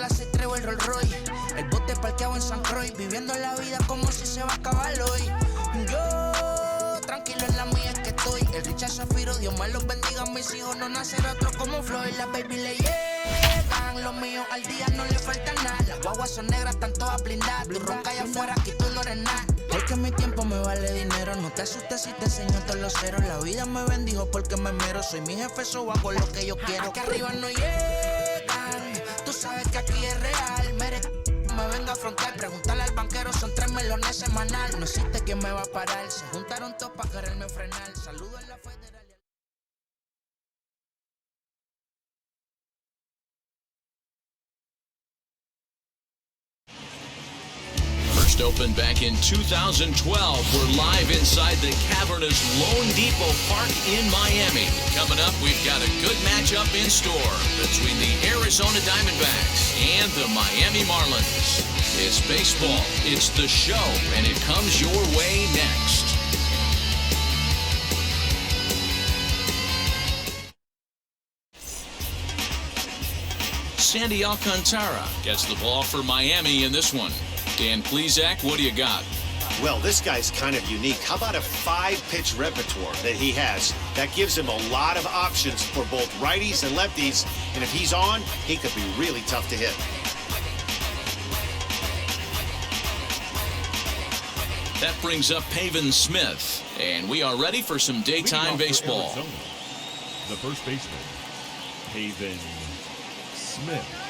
las 6 traigo el Rolls Royce. El bote parqueado en San Croix, viviendo la vida como si se va a acabar hoy. Yo, tranquilo en la mía es que estoy. El Richard Zafiro, Dios me los bendiga. Mis hijos no nacerá otro como Floyd. Las baby le llegan, los míos al día no le falta nada. Las guaguas son negras, están todas blindadas. Tu ronca allá afuera, aquí tú no eres nada. Porque mi tiempo me vale dinero. No te asustes si te enseño todos los ceros. La vida me bendijo porque me mero. Soy mi jefe, so hago lo que yo quiero. Aquí arriba no llegan. Tú sabes que aquí es real. Me venga a afrontar. Preguntarle al banquero, son 3 melones semanal. No existe quien me va a parar. Se juntaron todos para quererme frenar. Saludos en la federal. First opened back in 2012. We're live inside the cavernous LoanDepot Park in Miami. Coming up, we've got a good matchup in store between the Arizona Diamondbacks and the Miami Marlins. It's baseball, it's the show, and it comes your way next. Sandy Alcantara gets the ball for Miami in this one. Dan Plesac, what do you got? Well, this guy's kind of unique. How about a 5-pitch repertoire that he has? That gives him a lot of options for both righties and lefties. And if he's on, he could be really tough to hit. That brings up Pavin Smith. And we are ready for some daytime baseball. The first baseman, Pavin Smith.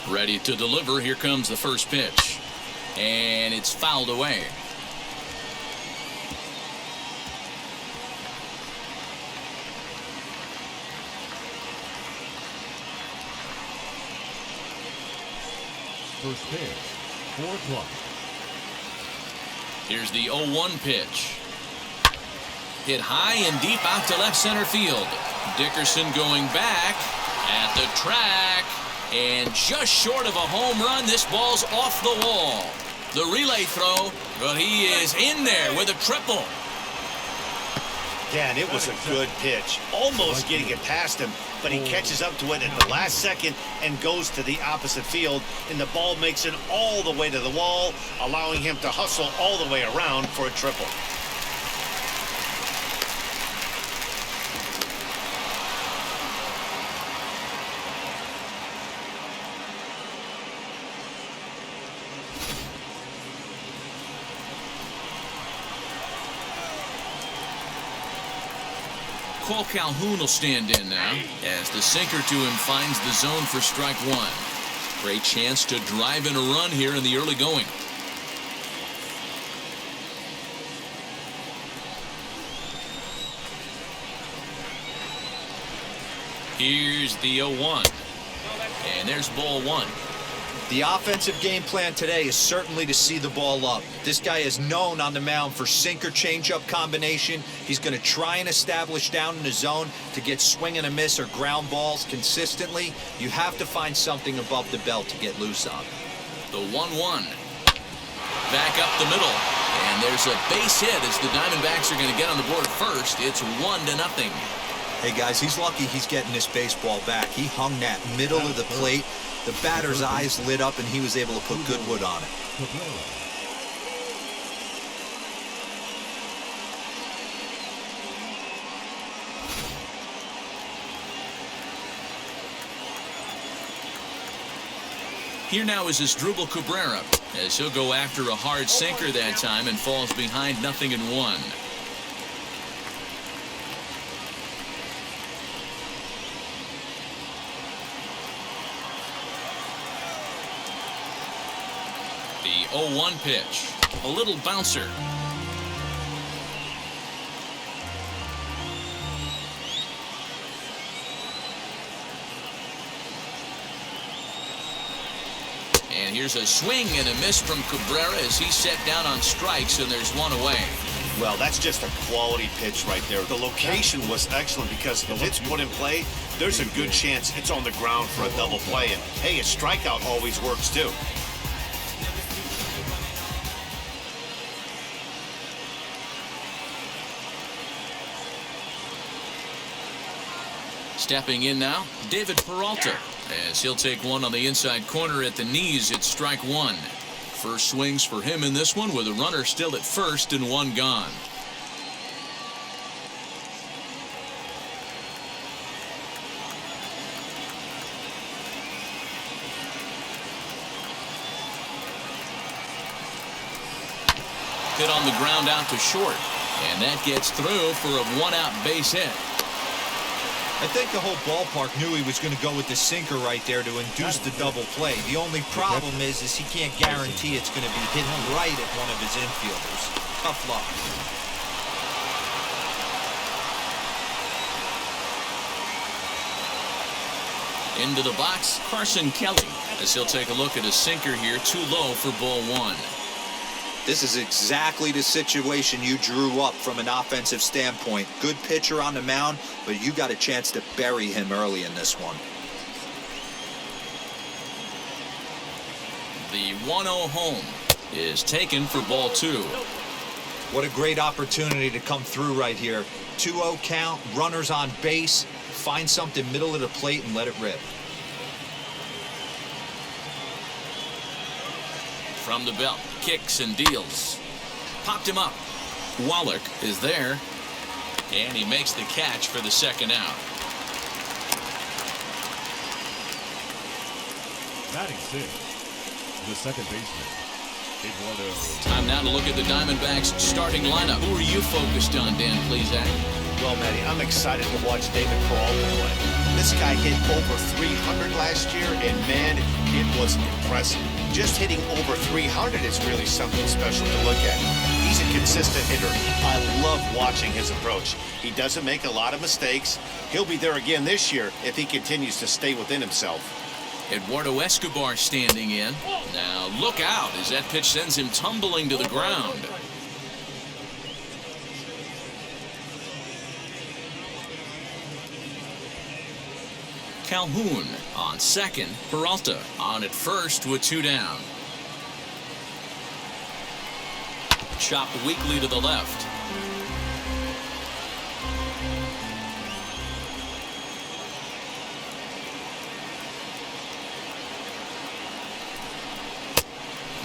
Ready to deliver. Here comes the first pitch. And it's fouled away. First pitch, 4 o'clock. Here's the 0-1 pitch. Hit high and deep out to left center field. Dickerson going back at the track. And just short of a home run, this ball's off the wall. The relay throw, but he is in there with a triple. Yeah, and it was a good pitch. Almost getting it past him, but he catches up to it at the last second and goes to the opposite field. And the ball makes it all the way to the wall, allowing him to hustle all the way around for a triple. Cole Calhoun will stand in now as the sinker to him finds the zone for strike 1. Great chance to drive in a run here in the early going. Here's the 0-1. And there's ball 1. The offensive game plan today is certainly to see the ball up. This guy is known on the mound for sinker changeup combination. He's going to try and establish down in the zone to get swing and a miss or ground balls consistently. You have to find something above the belt to get loose on. The 1-1. Back up the middle. And there's a base hit as the Diamondbacks are going to get on the board first. It's 1-0. Hey guys, he's lucky he's getting this baseball back. He hung that middle of the plate. The batter's eyes lit up and he was able to put good wood on it. Here now is Asdrúbal Cabrera as he'll go after a hard sinker that time and falls behind 0-1. The 0-1 pitch. A little bouncer. And here's a swing and a miss from Cabrera as he's set down on strikes, and there's one away. Well, that's just a quality pitch right there. The location was excellent because if it's put in play, there's a good chance it's on the ground for a double play. And, hey, a strikeout always works, too. Stepping in now, David Peralta, as he'll take one on the inside corner at the knees. It's strike one. First swings for him in this one with a runner still at first and one gone. Hit on the ground out to short, and that gets through for a one-out base hit. I think the whole ballpark knew he was going to go with the sinker right there to induce the double play. The only problem is he can't guarantee it's going to be hit right at one of his infielders. Tough luck. Into the box, Carson Kelly, as he'll take a look at a sinker here, too low for ball one. This is exactly the situation you drew up from an offensive standpoint. Good pitcher on the mound, but you got a chance to bury him early in this one. The 1-0 home is taken for ball two. What a great opportunity to come through right here. 2-0 count, runners on base, find something middle of the plate and let it rip. From the belt, kicks and deals. Popped him up. Wallach is there, and he makes the catch for the second out. Batting sixth, the second baseman, Eduardo. Time now to look at the Diamondbacks starting lineup. Who are you focused on, Dan Plesac? Well, Matty, I'm excited to watch David Peralta play. This guy hit over 300 last year, and man, it was impressive. Just hitting over 300 is really something special to look at. He's a consistent hitter. I love watching his approach. He doesn't make a lot of mistakes. He'll be there again this year if he continues to stay within himself. Eduardo Escobar standing in. Now look out as that pitch sends him tumbling to the ground. Calhoun on second. Peralta on at first with two down. Chop weakly to the left.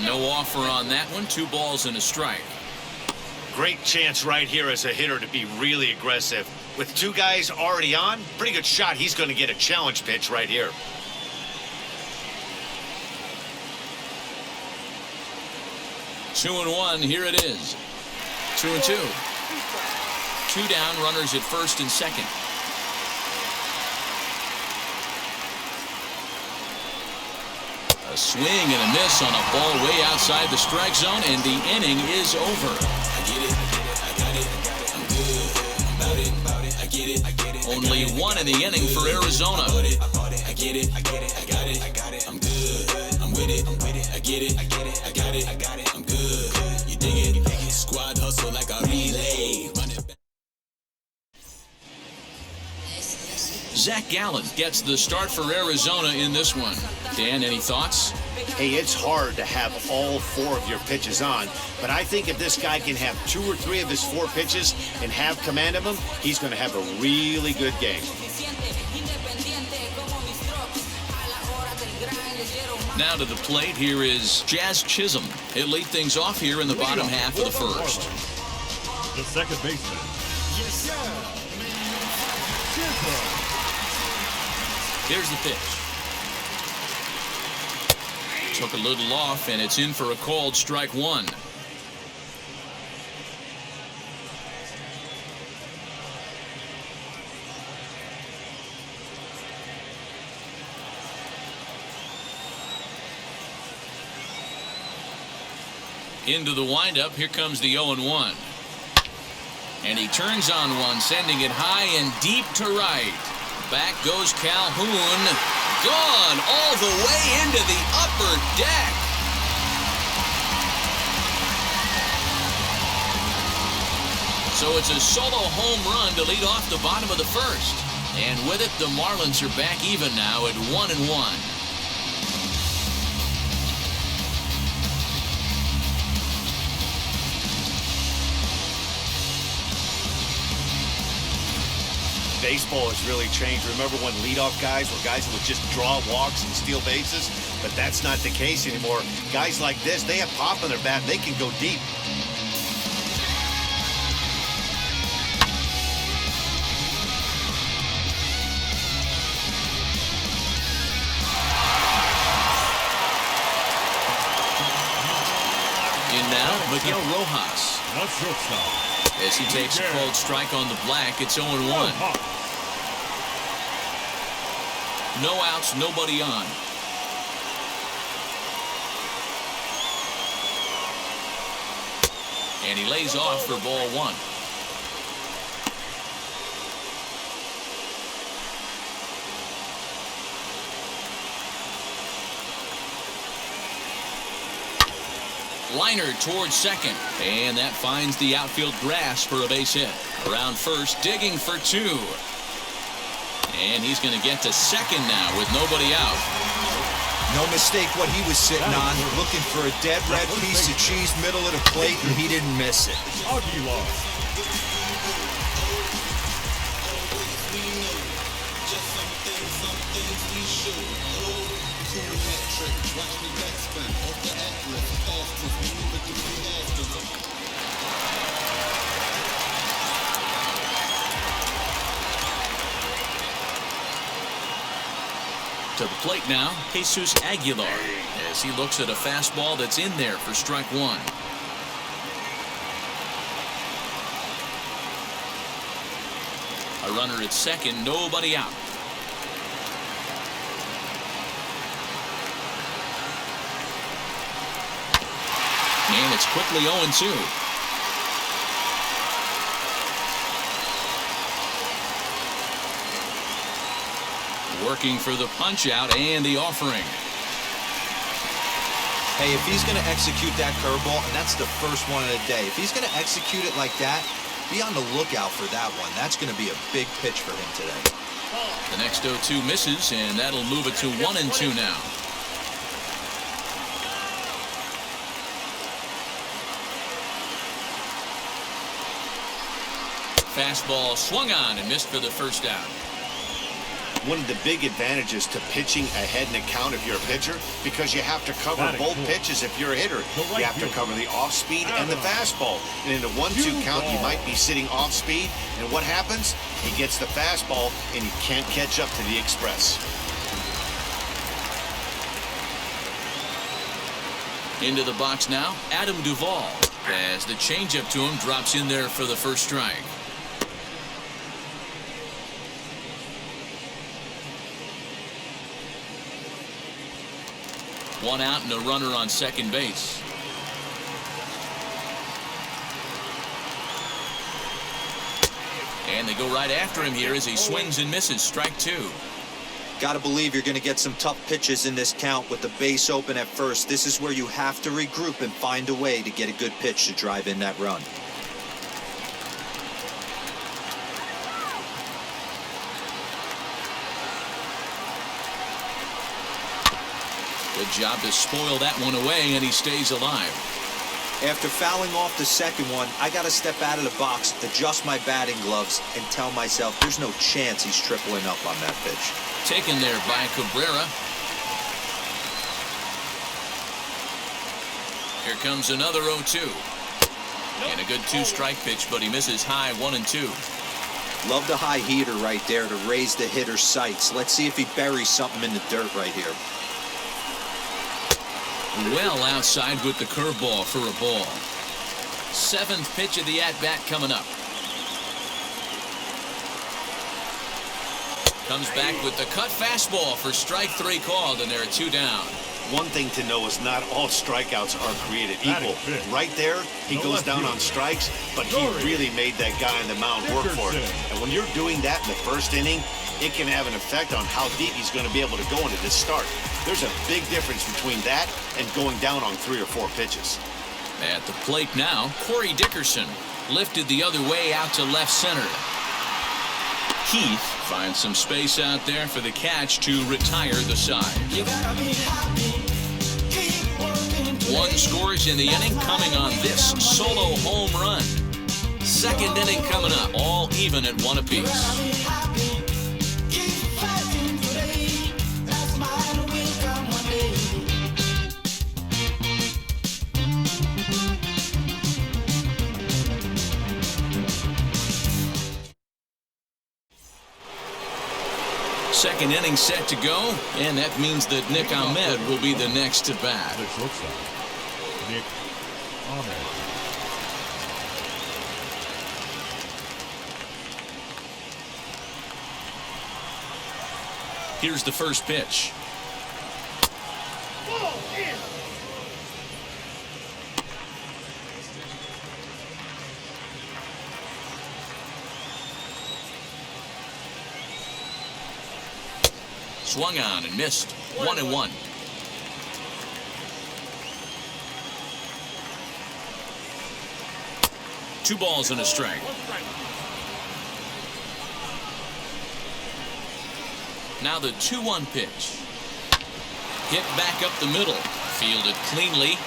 No offer on that one. 2 balls and a strike. Great chance right here as a hitter to be really aggressive. With 2 guys already on, pretty good shot he's going to get a challenge pitch right here. Two and one, here it is. 2-2. 2 down, runners at first and second. A swing and a miss on a ball way outside the strike zone, and the inning is over. I get it, I got it, I'm good, about it, I get it, only 1 in the inning for Arizona. I get it, I got it, I'm good, I'm with it, I get it, I got it, I'm good, you dig it, squad hustle like a relay. Zach Gallen gets the start for Arizona in this one. Dan, any thoughts? Hey, it's hard to have all 4 of your pitches on, but I think if this guy can have 2 or 3 of his 4 pitches and have command of them, he's going to have a really good game. Now to the plate, here is Jazz Chisholm. He'll lead things off here in the bottom half of the first. The second baseman. Here's the pitch. Took a little off, and it's in for a called strike 1. Into the windup, here comes the 0-1. And he turns on one, sending it high and deep to right. Back goes Calhoun. Gone all the way into the upper deck. So it's a solo home run to lead off the bottom of the first. And with it, the Marlins are back even now at 1-1. Baseball has really changed. Remember when leadoff guys were guys who would just draw walks and steal bases? But that's not the case anymore. Guys like this, they have pop in their bat. They can go deep. In now, Miguel Rojas. Not shortstop. As he takes a cold strike on the black, it's 0-1. No outs, nobody on. And he lays off for ball 1. Liner towards second, and that finds the outfield grass for a base hit. Around first, digging for 2. And he's going to get to second now with nobody out. No mistake what he was sitting on, looking for a dead red piece of cheese middle of the plate, and he didn't miss it. Aguilar. To the plate now, Jesús Aguilar, as he looks at a fastball that's in there for strike 1. A runner at second, nobody out. And it's quickly 0-2. Working for the punch out and the offering. Hey, if he's going to execute that curveball, and that's the first one of the day, if he's going to execute it like that, be on the lookout for that one. That's going to be a big pitch for him today. The next 0-2 misses, and that'll move it to 1-2 now. Fastball swung on and missed for the first out. One of the big advantages to pitching ahead in a count if you're a pitcher, because you have to cover both pitches if you're a hitter. You have to cover the off speed and the fastball. And in a 1-2 count, you might be sitting off speed. And what happens? He gets the fastball, and he can't catch up to the express. Into the box now, Asdrúbal, as the changeup to him drops in there for the first strike. One out and a runner on second base. And they go right after him here as he swings and misses. Strike 2. Got to believe you're going to get some tough pitches in this count with the base open at first. This is where you have to regroup and find a way to get a good pitch to drive in that run. Good job to spoil that one away, and he stays alive. After fouling off the second one, I got to step out of the box, adjust my batting gloves, and tell myself there's no chance he's tripling up on that pitch. Taken there by Cabrera. Here comes another 0-2. And a good 2-strike pitch, but he misses high 1-2. Love the high heater right there to raise the hitter's sights. Let's see if he buries something in the dirt right here. Well outside with the curveball for a ball. 7th pitch of the at-bat coming up. Comes back with the cut fastball for strike 3 called, and there are 2 down. One thing to know is not all strikeouts are created equal. Right there, he goes down on strikes, but he really made that guy on the mound work for it. And when you're doing that in the first inning, it can have an effect on how deep he's going to be able to go into this start. There's a big difference between that and going down on 3 or 4 pitches. At the plate now, Corey Dickerson lifted the other way out to left center. Keith finds some space out there for the catch to retire the side. 1 scores in the inning, coming on this solo home run. 2nd inning coming up, all even at 1 apiece. Second inning set to go, and that means that Nick Ahmed will be the next to bat. The shortstop, Nick Ahmed. Here's the first pitch. Swung on and missed. 1-1. Two balls and a strike. Now the 2-1 pitch. Hit back up the middle. Fielded cleanly.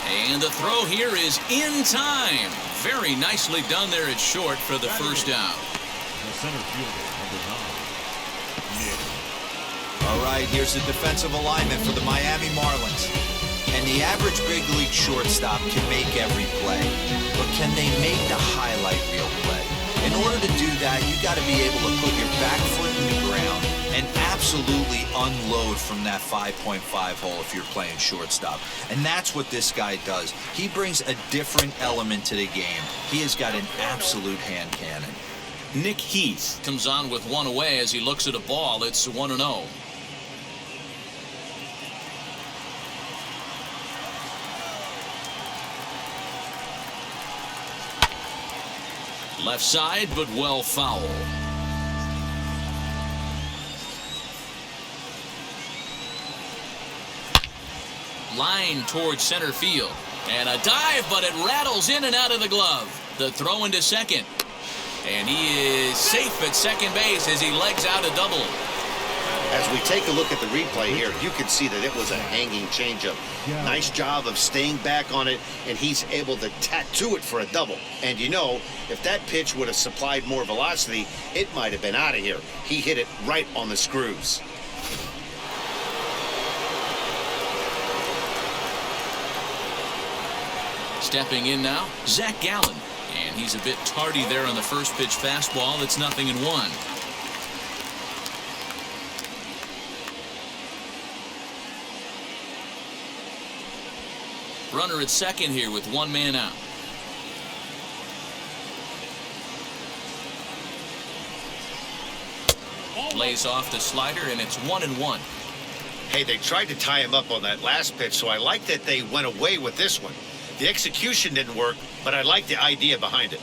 And the throw here is in time. Very nicely done there at short for the first out. The center fielder, number 9, Nick. All right, here's the defensive alignment for the Miami Marlins. And the average big league shortstop can make every play. But can they make the highlight reel play? In order to do that, you got to be able to put your back foot in the ground and absolutely unload from that 5.5 hole if you're playing shortstop. And that's what this guy does. He brings a different element to the game. He has got an absolute hand cannon. Nick Heath comes on with one away as he looks at a ball. It's 1-0. Left side, but well foul. Line towards center field. And a dive, but it rattles in and out of the glove. The throw into second. And he is safe at second base as he legs out a double. As we take a look at the replay here, you can see that it was a hanging changeup. Nice job of staying back on it, and he's able to tattoo it for a double. And you know, if that pitch would have supplied more velocity, it might have been out of here. He hit it right on the screws. Stepping in now, Zach Gallen. And he's a bit tardy there on the first pitch fastball. It's 0-1. Runner at second here with one man out. Lays off the slider, and it's 1-1. Hey, they tried to tie him up on that last pitch, so I like that they went away with this one. The execution didn't work, but I like the idea behind it.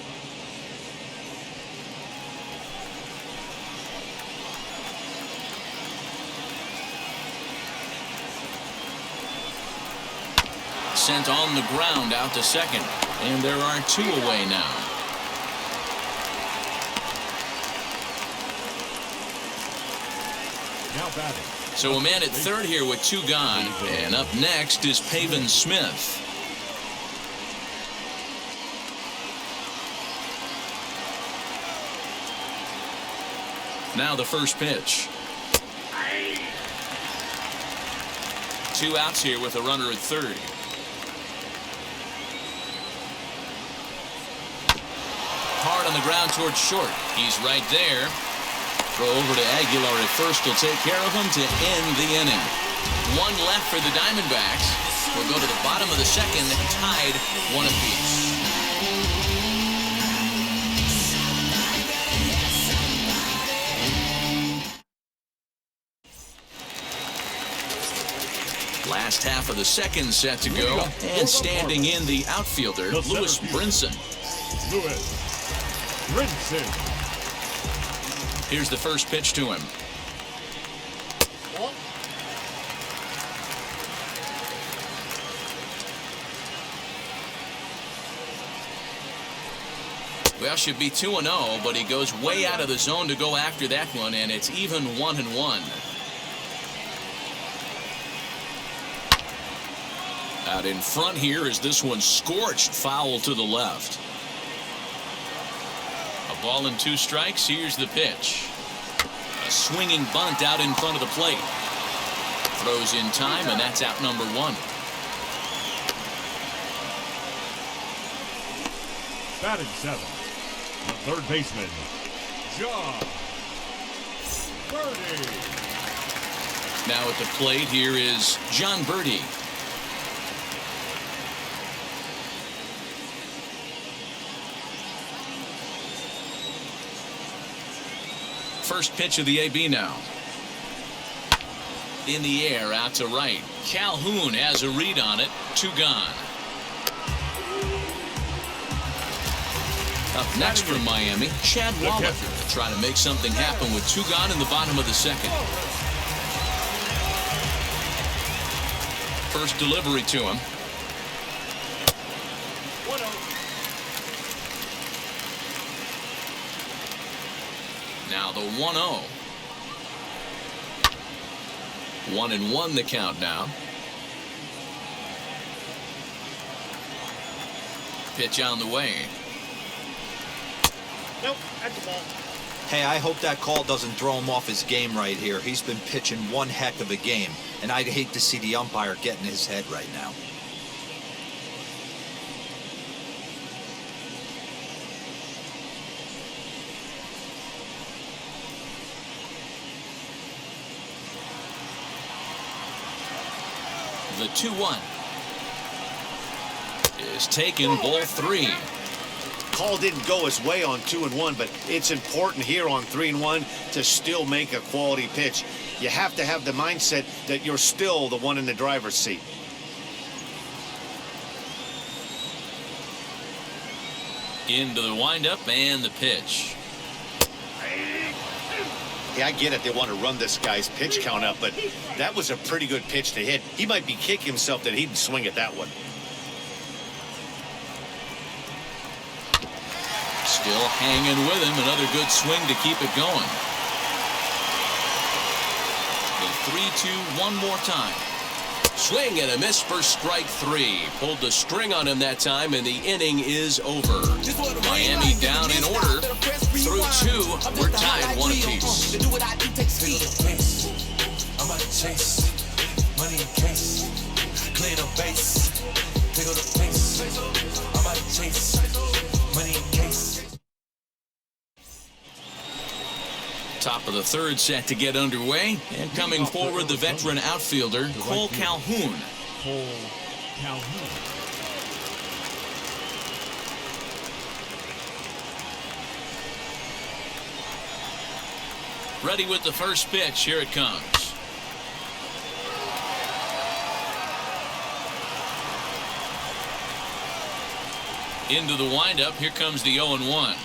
Sent on the ground out to second, and there are two away now. Now batting. So a man at third here with two gone, and up next is Pavin Smith. Now the first pitch. Two outs here with a runner at third. Hard on the ground towards short. He's right there. Throw over to Aguilar at first will take care of him to end the inning. One left for the Diamondbacks. We'll go to the bottom of the second, tied one apiece. Last half of the second set to go, and standing in the outfielder, Lewis Brinson. Lewis Brinson. Here's the first pitch to him. Well, should be 2-0, but he goes way out of the zone to go after that one, and it's even 1-1. Out in front here is this one scorched foul to the left. A ball and two strikes. Here's the pitch. A swinging bunt out in front of the plate. Throws in time, and that's out number one. Batting seven, the third baseman, John. Birdie. Now at the plate, here is John Birdie. First pitch of the AB now. In the air, out to right. Calhoun has a read on it. 2 gone. Up next from Miami, Chad Waller to try to make something happen with 2 gone in the bottom of the second. First delivery to him. Now the 1-0. 1-1 the count now. Pitch on the way. Nope, at the ball. Hey, I hope that call doesn't throw him off his game right here. He's been pitching one heck of a game, and I'd hate to see the umpire get in his head right now. The 2-1 is taken, ball 3. Call didn't go his way on 2-1, but it's important here on 3-1 to still make a quality pitch. You have to have the mindset that you're still the one in the driver's seat. Into the windup and the pitch. Yeah, I get it. They want to run this guy's pitch count up, but that was a pretty good pitch to hit. He might be kicking himself that he didn't swing at that one. Still hanging with him. Another good swing to keep it going. The 3-2 one more time. Swing and a miss for strike 3. Pulled the string on him that time, and the inning is over. Miami down in order. Through 2, we're tied 1 apiece. I'm about to chase money in case. Clear the base. Pick up the pace. I'm about to chase money in case. Top of the 3rd set to get underway, and coming forward the veteran outfielder Cole Calhoun. Cole Calhoun. Ready with the first pitch. Here it comes. Into the windup. Here comes the 0-1.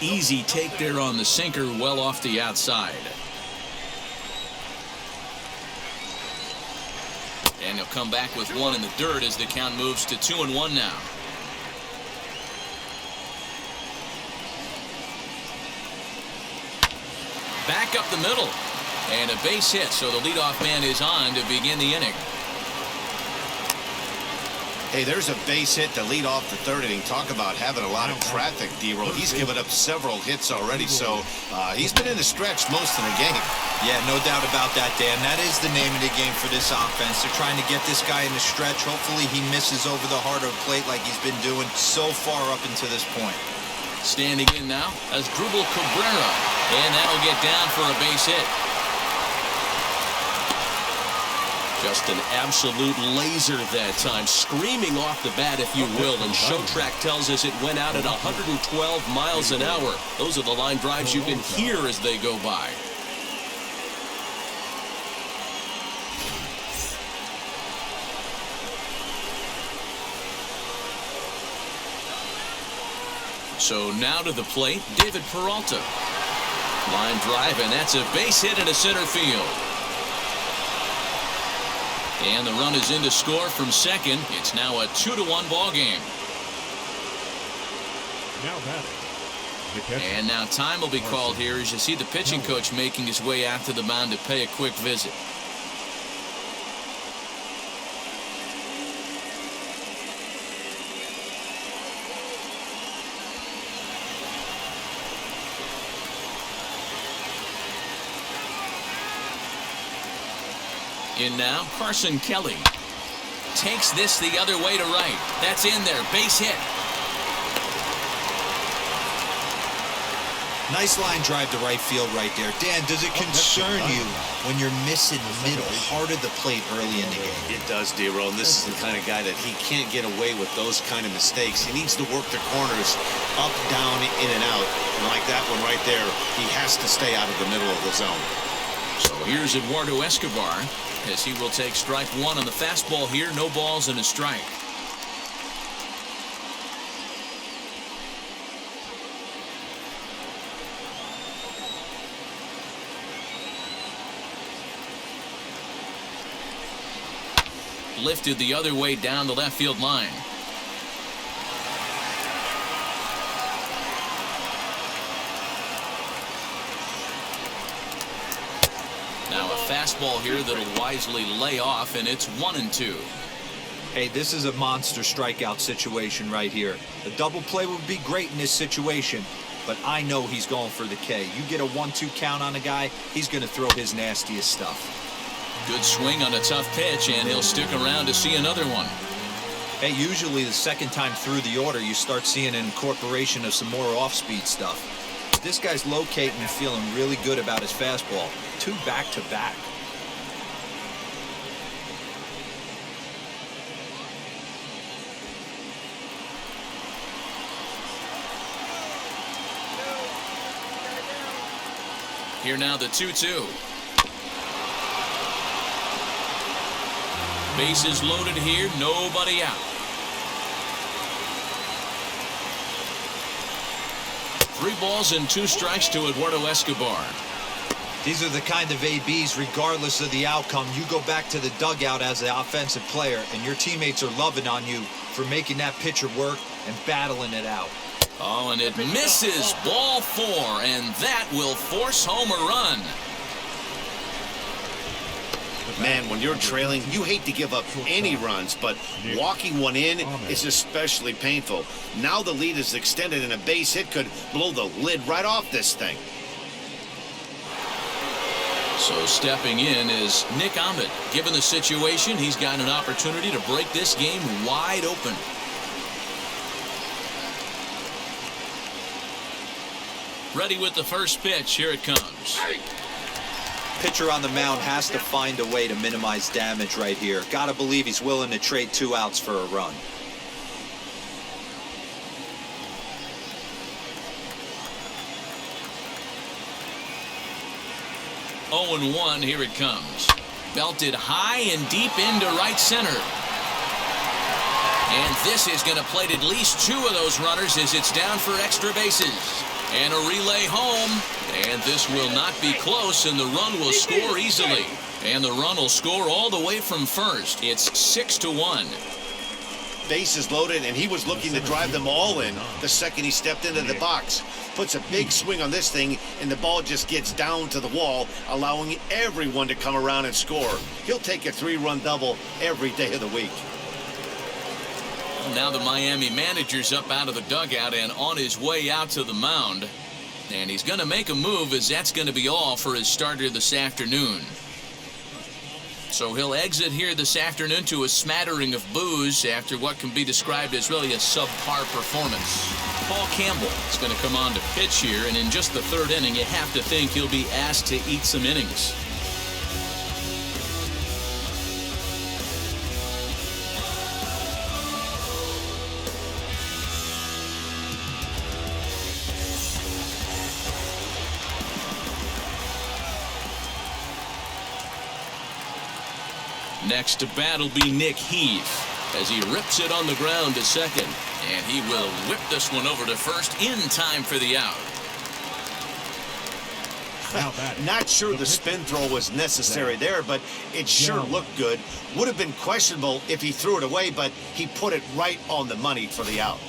Easy take there on the sinker, well off the outside. And he'll come back with 1 in the dirt as the count moves to 2-1 now. Back up the middle. And a base hit, so the leadoff man is on to begin the inning. Hey, there's a base hit to lead off the 3rd inning. Talk about having a lot of traffic, D-Roll. He's given up several hits already, so he's been in the stretch most of the game. Yeah, no doubt about that, Dan. That is the name of the game for this offense. They're trying to get this guy in the stretch. Hopefully he misses over the heart of the plate like he's been doing so far up until this point. Standing in now, Asdrúbal Cabrera. And that'll get down for a base hit. Just an absolute laser that time, screaming off the bat, if you will, and Showtrack tells us it went out at 112 miles an hour. Those are the line drives you can hear as they go by. So now to the plate, David Peralta. Line drive, and that's a base hit into center field. And the run is in to score from second. It's now a 2-1 ball game. Now batting. And now time will be called here as you see the pitching coach making his way out to the mound to pay a quick visit. In now, Carson Kelly takes this the other way to right. That's in there, base hit. Nice line drive to right field right there. Dan, does it concern you when you're missing middle hard of the plate early in the game? It does, D-Roll, and this is the kind of guy that he can't get away with those kind of mistakes. He needs to work the corners up, down, in, and out. And like that one right there, he has to stay out of the middle of the zone. So here's Eduardo Escobar, as he will take strike one on the fastball here. No balls and a strike. Lifted the other way down the left field line. Now a fastball here that'll wisely lay off, and it's 1-2. Hey, this is a monster strikeout situation right here. A double play would be great in this situation, but I know he's going for the K. You get a 1-2 count on a guy, he's going to throw his nastiest stuff. Good swing on a tough pitch, and he'll stick around to see another one. Hey, usually the second time through the order, you start seeing an incorporation of some more off-speed stuff. This guy's locating and feeling really good about his fastball. 2 back-to-back. Here now the 2-2. Bases loaded here, nobody out. 3 balls and 2 strikes to Eduardo Escobar. These are the kind of ABs, regardless of the outcome, you go back to the dugout as the offensive player, and your teammates are loving on you for making that pitcher work and battling it out. Oh, and it misses. Ball 4, and that will force home a run. Man, when you're trailing, you hate to give up any runs, but walking one in is especially painful. Now the lead is extended, and a base hit could blow the lid right off this thing. So stepping in is Nick Ahmed. Given the situation, he's got an opportunity to break this game wide open. Ready with the first pitch. Here it comes. Pitcher on the mound has to find a way to minimize damage right here. Gotta believe he's willing to trade 2 outs for a run. Oh, 0-1. Here it comes. Belted high and deep into right center. And this is going to plate at least 2 of those runners as it's down for extra bases. And a relay home. And this will not be close, and the run will score easily. And the run will score all the way from first. It's 6-1. Bases loaded, and he was looking to drive them all in the second he stepped into the box. Puts a big swing on this thing, and the ball just gets down to the wall, allowing everyone to come around and score. He'll take a 3-run double every day of the week. Now the Miami manager's up out of the dugout and on his way out to the mound. And he's going to make a move, as that's going to be all for his starter this afternoon. So he'll exit here this afternoon to a smattering of boos after what can be described as really a subpar performance. Paul Campbell is going to come on to pitch here, and in just the 3rd inning, you have to think he'll be asked to eat some innings. Next to bat will be Nick Heath as he rips it on the ground to second. And he will whip this one over to first in time for the out. Not sure the spin throw was necessary there, but it sure looked good. Would have been questionable if he threw it away, but he put it right on the money for the out.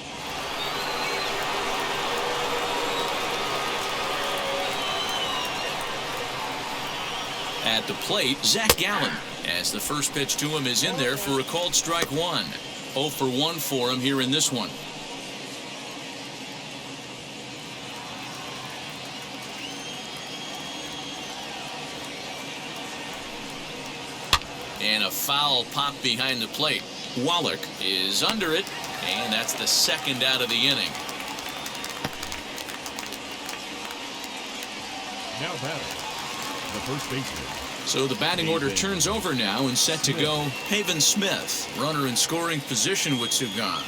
At the plate, Zach Gallen, as the first pitch to him is in there for a called strike 1. 0 for 1 for him here in this one. And a foul pop behind the plate. Wallach is under it, and that's the 2nd out of the inning. Now batting, the first baseman. So the batting order turns over now and set to go Haven Smith, runner in scoring position with two gone.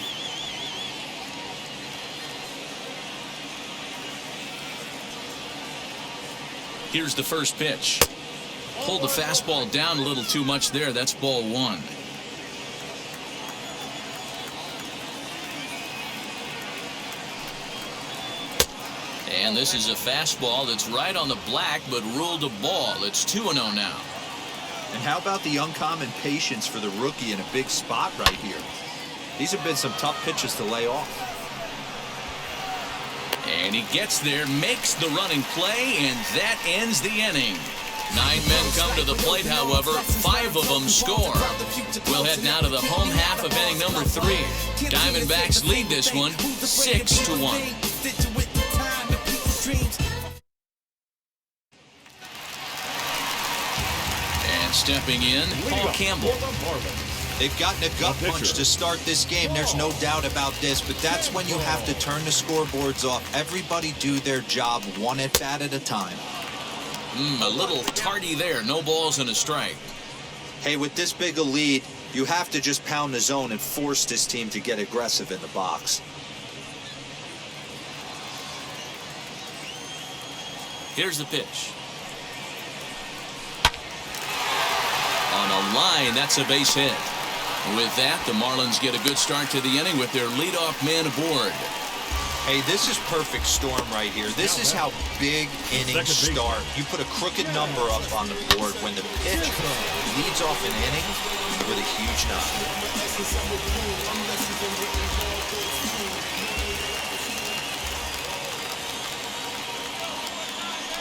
Here's the first pitch. Pulled the fastball down a little too much there. That's ball one. And this is a fastball that's right on the black, but ruled a ball. It's 2-0 now. And how about the uncommon patience for the rookie in a big spot right here? These have been some tough pitches to lay off. And he gets there, makes the running play, and that ends the inning. 9 men come to the plate, however. 5 of them score. We'll head now to the home half of inning number 3. Diamondbacks lead this one 6-1. And stepping in, Paul Campbell. They've gotten a gut punch to start this game. There's no doubt about this, but that's when you have to turn the scoreboards off. Everybody do their job one at bat at a time. A little tardy there. No balls and a strike. Hey, with this big a lead, you have to just pound the zone and force this team to get aggressive in the box. Here's the pitch. On a line, that's a base hit. With that, the Marlins get a good start to the inning with their leadoff man aboard. Hey, this is perfect storm right here. This is how big innings start. You put a crooked number up on the board when the pitch leads off an inning with a huge knock.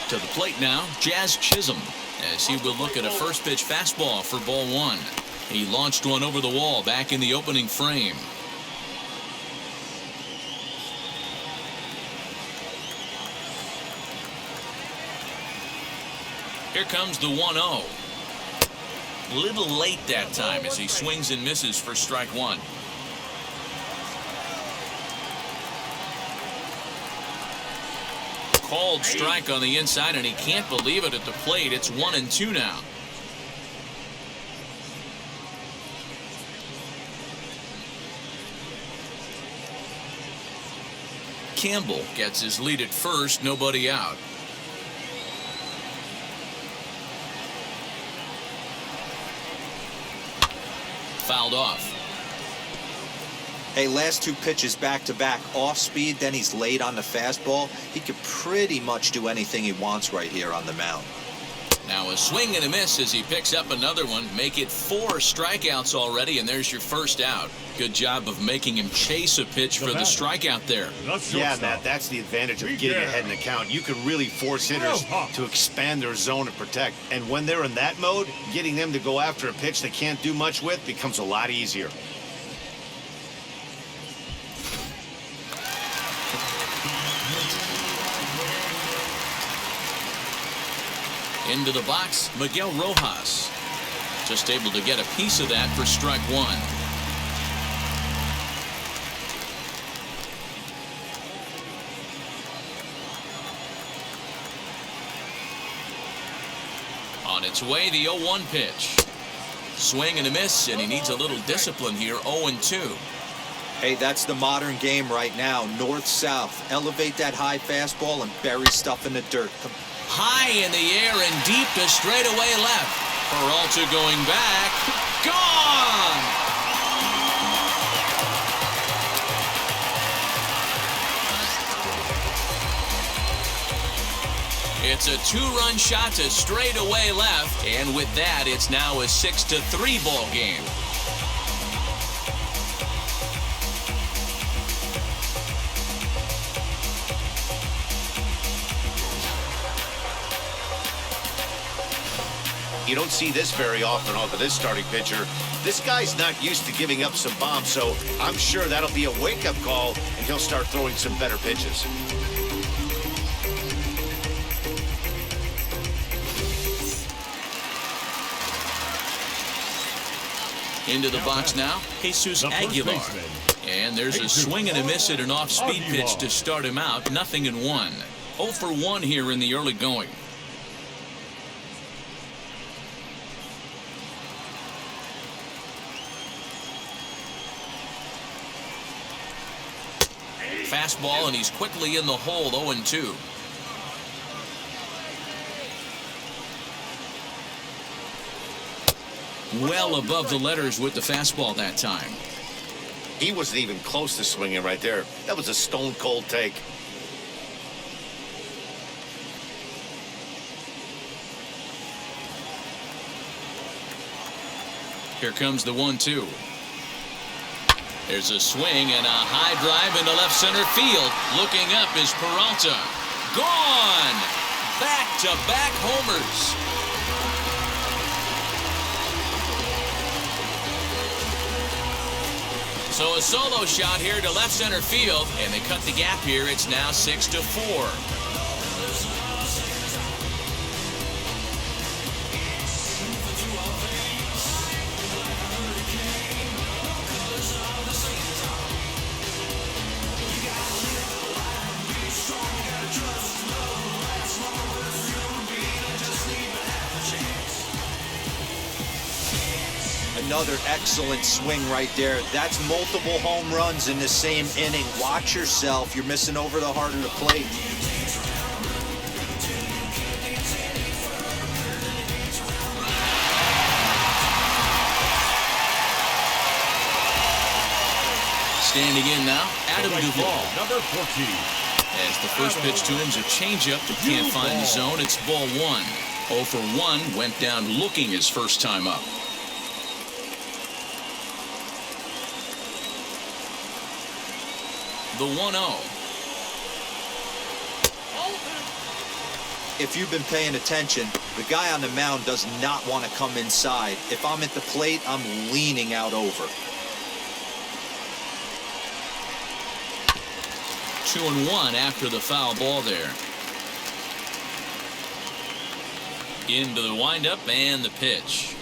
To the plate now, Jazz Chisholm, as he will look at a first pitch fastball for ball one. He launched one over the wall back in the opening frame. Here comes the 1-0. A little late that time as he swings and misses for strike one. Called strike on the inside, and he can't believe it at the plate. It's 1-2 now. Campbell gets his lead at first, nobody out. Fouled off. Hey, last 2 pitches back-to-back, off speed, then he's late on the fastball. He could pretty much do anything he wants right here on the mound. Now a swing and a miss as he picks up another one. Make it 4 strikeouts already, and there's your first out. Good job of making him chase a pitch for the strikeout there. Yeah, Matt, that's the advantage of getting ahead in the count. You can really force hitters to expand their zone and protect. And when they're in that mode, getting them to go after a pitch they can't do much with becomes a lot easier. Into the box, Miguel Rojas. Just able to get a piece of that for strike one. On its way, the 0-1 pitch. Swing and a miss, and he needs a little discipline here. 0-2. Hey, that's the modern game right now. North-south. Elevate that high fastball and bury stuff in the dirt. High in the air and deep to straightaway left. Peralta going back. Gone! It's a 2-run shot to straightaway left, and with that, it's now a 6-3 ball game. You don't see this very often off of this starting pitcher. This guy's not used to giving up some bombs, so I'm sure that'll be a wake-up call, and he'll start throwing some better pitches. Into the box now, Jesús Aguilar. And there's a swing and a miss at an off-speed pitch to start him out. 0-1. 0 for 1 here in the early going. fastball, and he's quickly in the hole, 0-2. Well above the letters with the fastball that time. He wasn't even close to swinging right there. That was a stone-cold take. Here comes the 1-2. There's a swing and a high drive into left center field. Looking up is Peralta. Gone! Back-to-back homers. So a solo shot here to left center field, and they cut the gap here. It's now 6-4. Another excellent swing right there. That's multiple home runs in the same inning. Watch yourself. You're missing over the heart of the plate. Standing in now, Adam Duvall. Number 14. As the first pitch to him's a changeup that can't find the zone. It's ball 1. 0 for 1, went down looking his first time up. The 1-0. If you've been paying attention, the guy on the mound does not want to come inside. If I'm at the plate, I'm leaning out over. 2-1 after the foul ball there. Into the windup and the pitch.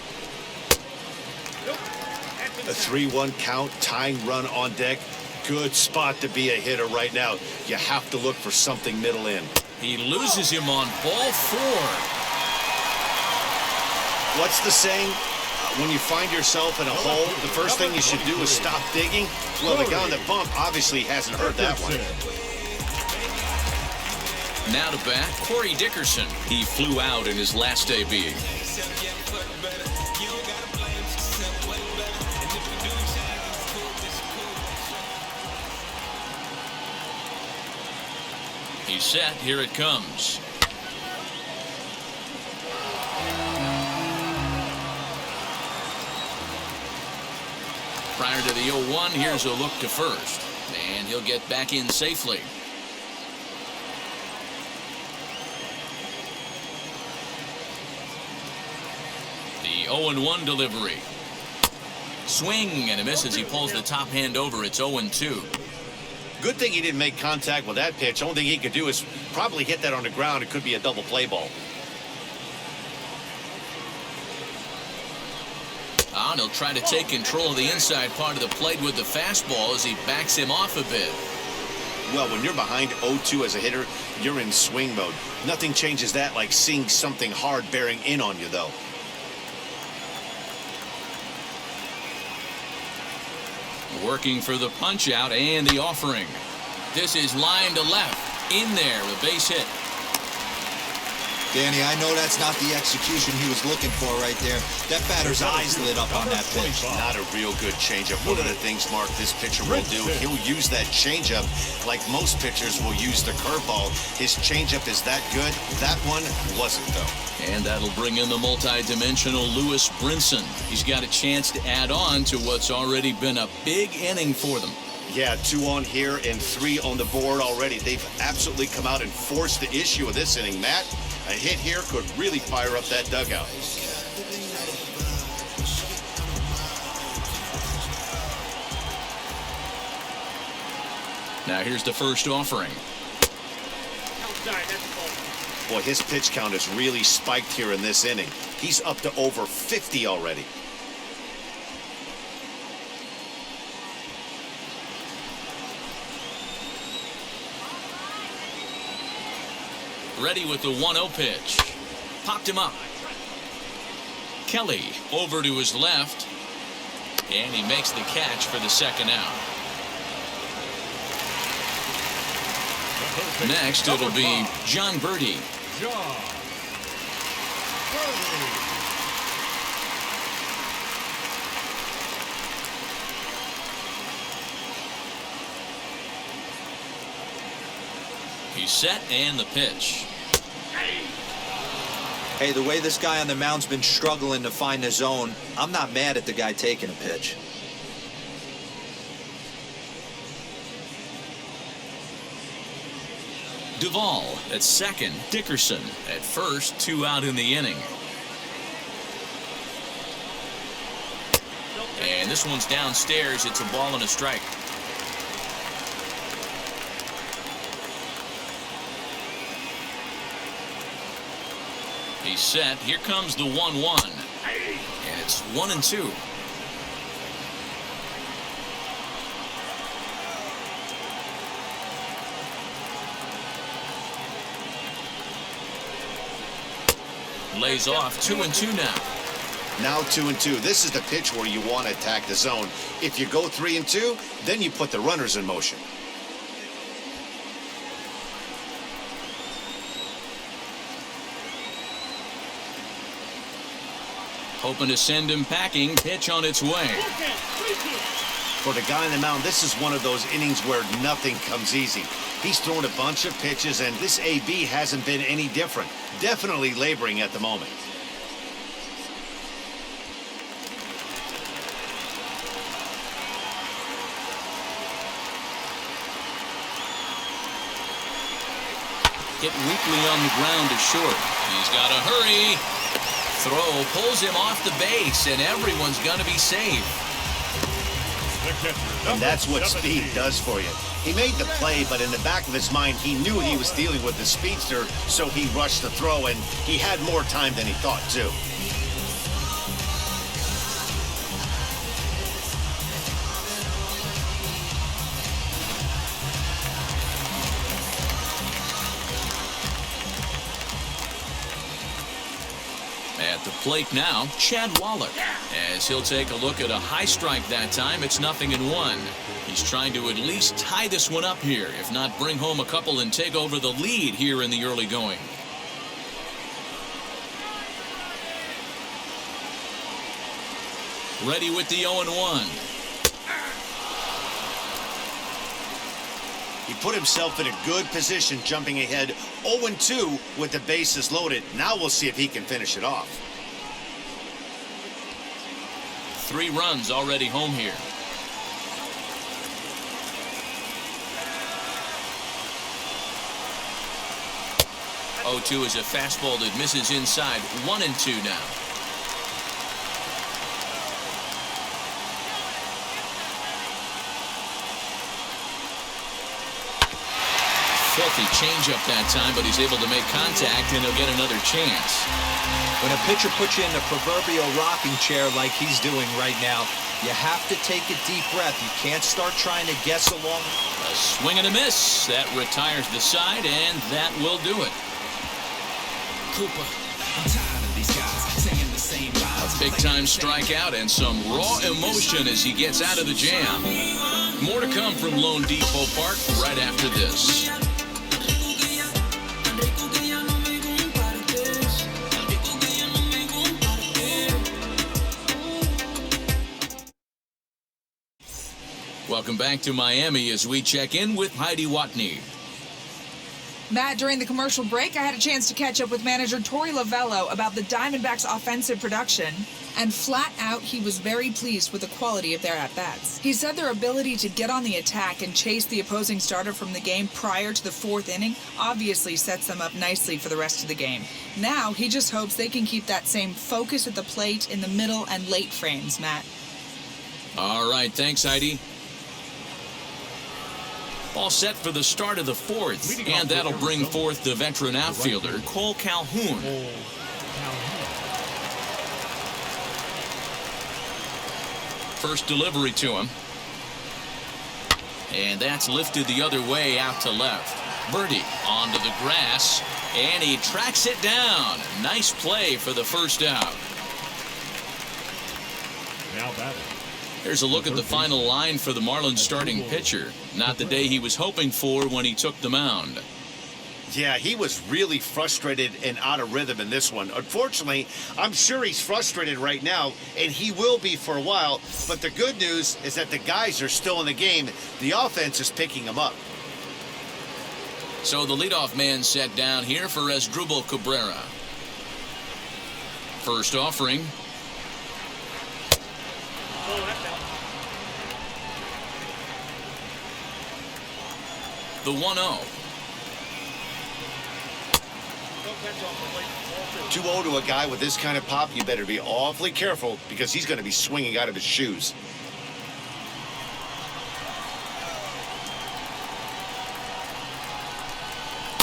A 3-1 count, tying run on deck. Good spot to be a hitter right now. You have to look for something middle in. He loses him on ball 4. What's the saying? When you find yourself in a hole, the first thing you should do is stop digging. Well, the guy on the bump obviously hasn't heard that one. Now to bat, Corey Dickerson. He flew out in his last debut. He's set. Here it comes. Prior to the 0-1, here's a look to first. And he'll get back in safely. The 0-1 delivery. Swing and a miss as he pulls the top hand over. It's 0-2. Good thing he didn't make contact with that pitch. Only thing he could do is probably hit that on the ground. It could be a double play ball. And he'll try to take control of the inside part of the plate with the fastball as he backs him off a bit. Well, when you're behind 0-2 as a hitter, you're in swing mode. Nothing changes that like seeing something hard bearing in on you, though. Working for the punch out and the offering. This is line to left. In there, a base hit. Danny, I know that's not the execution he was looking for right there. That batter's eyes lit up on that pitch. Not a real good changeup. One of the things, Mark, this pitcher will do, he'll use that changeup like most pitchers will use the curveball. His changeup is that good. That one wasn't, though. And that'll bring in the multi-dimensional Lewis Brinson. He's got a chance to add on to what's already been a big inning for them. Yeah, 2 on here and 3 on the board already. They've absolutely come out and forced the issue of this inning, Matt. A hit here could really fire up that dugout. Now here's the first offering. Boy, his pitch count has really spiked here in this inning. He's up to over 50 already. Ready with the 1-0 pitch. Popped him up. Kelly over to his left. And he makes the catch for the second out. Next, it'll be John Birdie. John Birdie. He's set and the pitch. Hey, the way this guy on the mound's been struggling to find the zone, I'm not mad at the guy taking a pitch. Duvall at second, Dickerson at first, 2 out in the inning. And this one's downstairs. It's a ball and a strike. He's set. Here comes the 1-1. And it's 1-2. Lays off. 2-2 now. Now 2-2. This is the pitch where you want to attack the zone. If you go 3-2, then you put the runners in motion. Hoping to send him packing. Pitch on its way. For the guy on the mound, this is one of those innings where nothing comes easy. He's thrown a bunch of pitches, and this AB hasn't been any different. Definitely laboring at the moment. Hit weakly on the ground to short. He's got to hurry. Throw pulls him off the base, and everyone's going to be safe. And that's what speed does for you. He made the play, but in the back of his mind, he knew he was dealing with the speedster, so he rushed the throw, and he had more time than he thought, too. At the plate now, Chad Waller. As he'll take a look at a high strike that time, it's 0-1. He's trying to at least tie this one up here, if not bring home a couple and take over the lead here in the early going. Ready with the 0-1. He put himself in a good position, jumping ahead 0-2 with the bases loaded. Now we'll see if he can finish it off. 3 runs already home here. 0-2 is a fastball that misses inside. 1-2 now. Filthy changeup that time, but he's able to make contact, and he'll get another chance. When a pitcher puts you in the proverbial rocking chair like he's doing right now, you have to take a deep breath. You can't start trying to guess along. A swing and a miss. That retires the side, and that will do it. Cooper, I'm tired of these guys singing the same lines. A big-time strikeout and some raw emotion as he gets out of the jam. More to come from LoanDepot Park right after this. Welcome back to Miami as we check in with Heidi Watney. Matt, during the commercial break, I had a chance to catch up with manager Torey Lovello about the Diamondbacks' offensive production, and flat out, he was very pleased with the quality of their at-bats. He said their ability to get on the attack and chase the opposing starter from the game prior to the 4th inning obviously sets them up nicely for the rest of the game. Now, he just hopes they can keep that same focus at the plate in the middle and late frames, Matt. All right, thanks, Heidi. All set for the start of the 4th, and that'll bring forth the veteran outfielder, Cole Calhoun. First delivery to him. And that's lifted the other way out to left. Birdie onto the grass, and he tracks it down. Nice play for the first out. Now batting, Here's a look at the final line for the Marlins starting pitcher. Not the day he was hoping for when he took the mound. Yeah, he was really frustrated and out of rhythm in this one. Unfortunately, I'm sure he's frustrated right now, and he will be for a while. But the good news is that the guys are still in the game. The offense is picking them up. So the leadoff man set down here for Asdrúbal Cabrera. First offering. The 1-0. 2-0 to a guy with this kind of pop, you better be awfully careful because he's going to be swinging out of his shoes.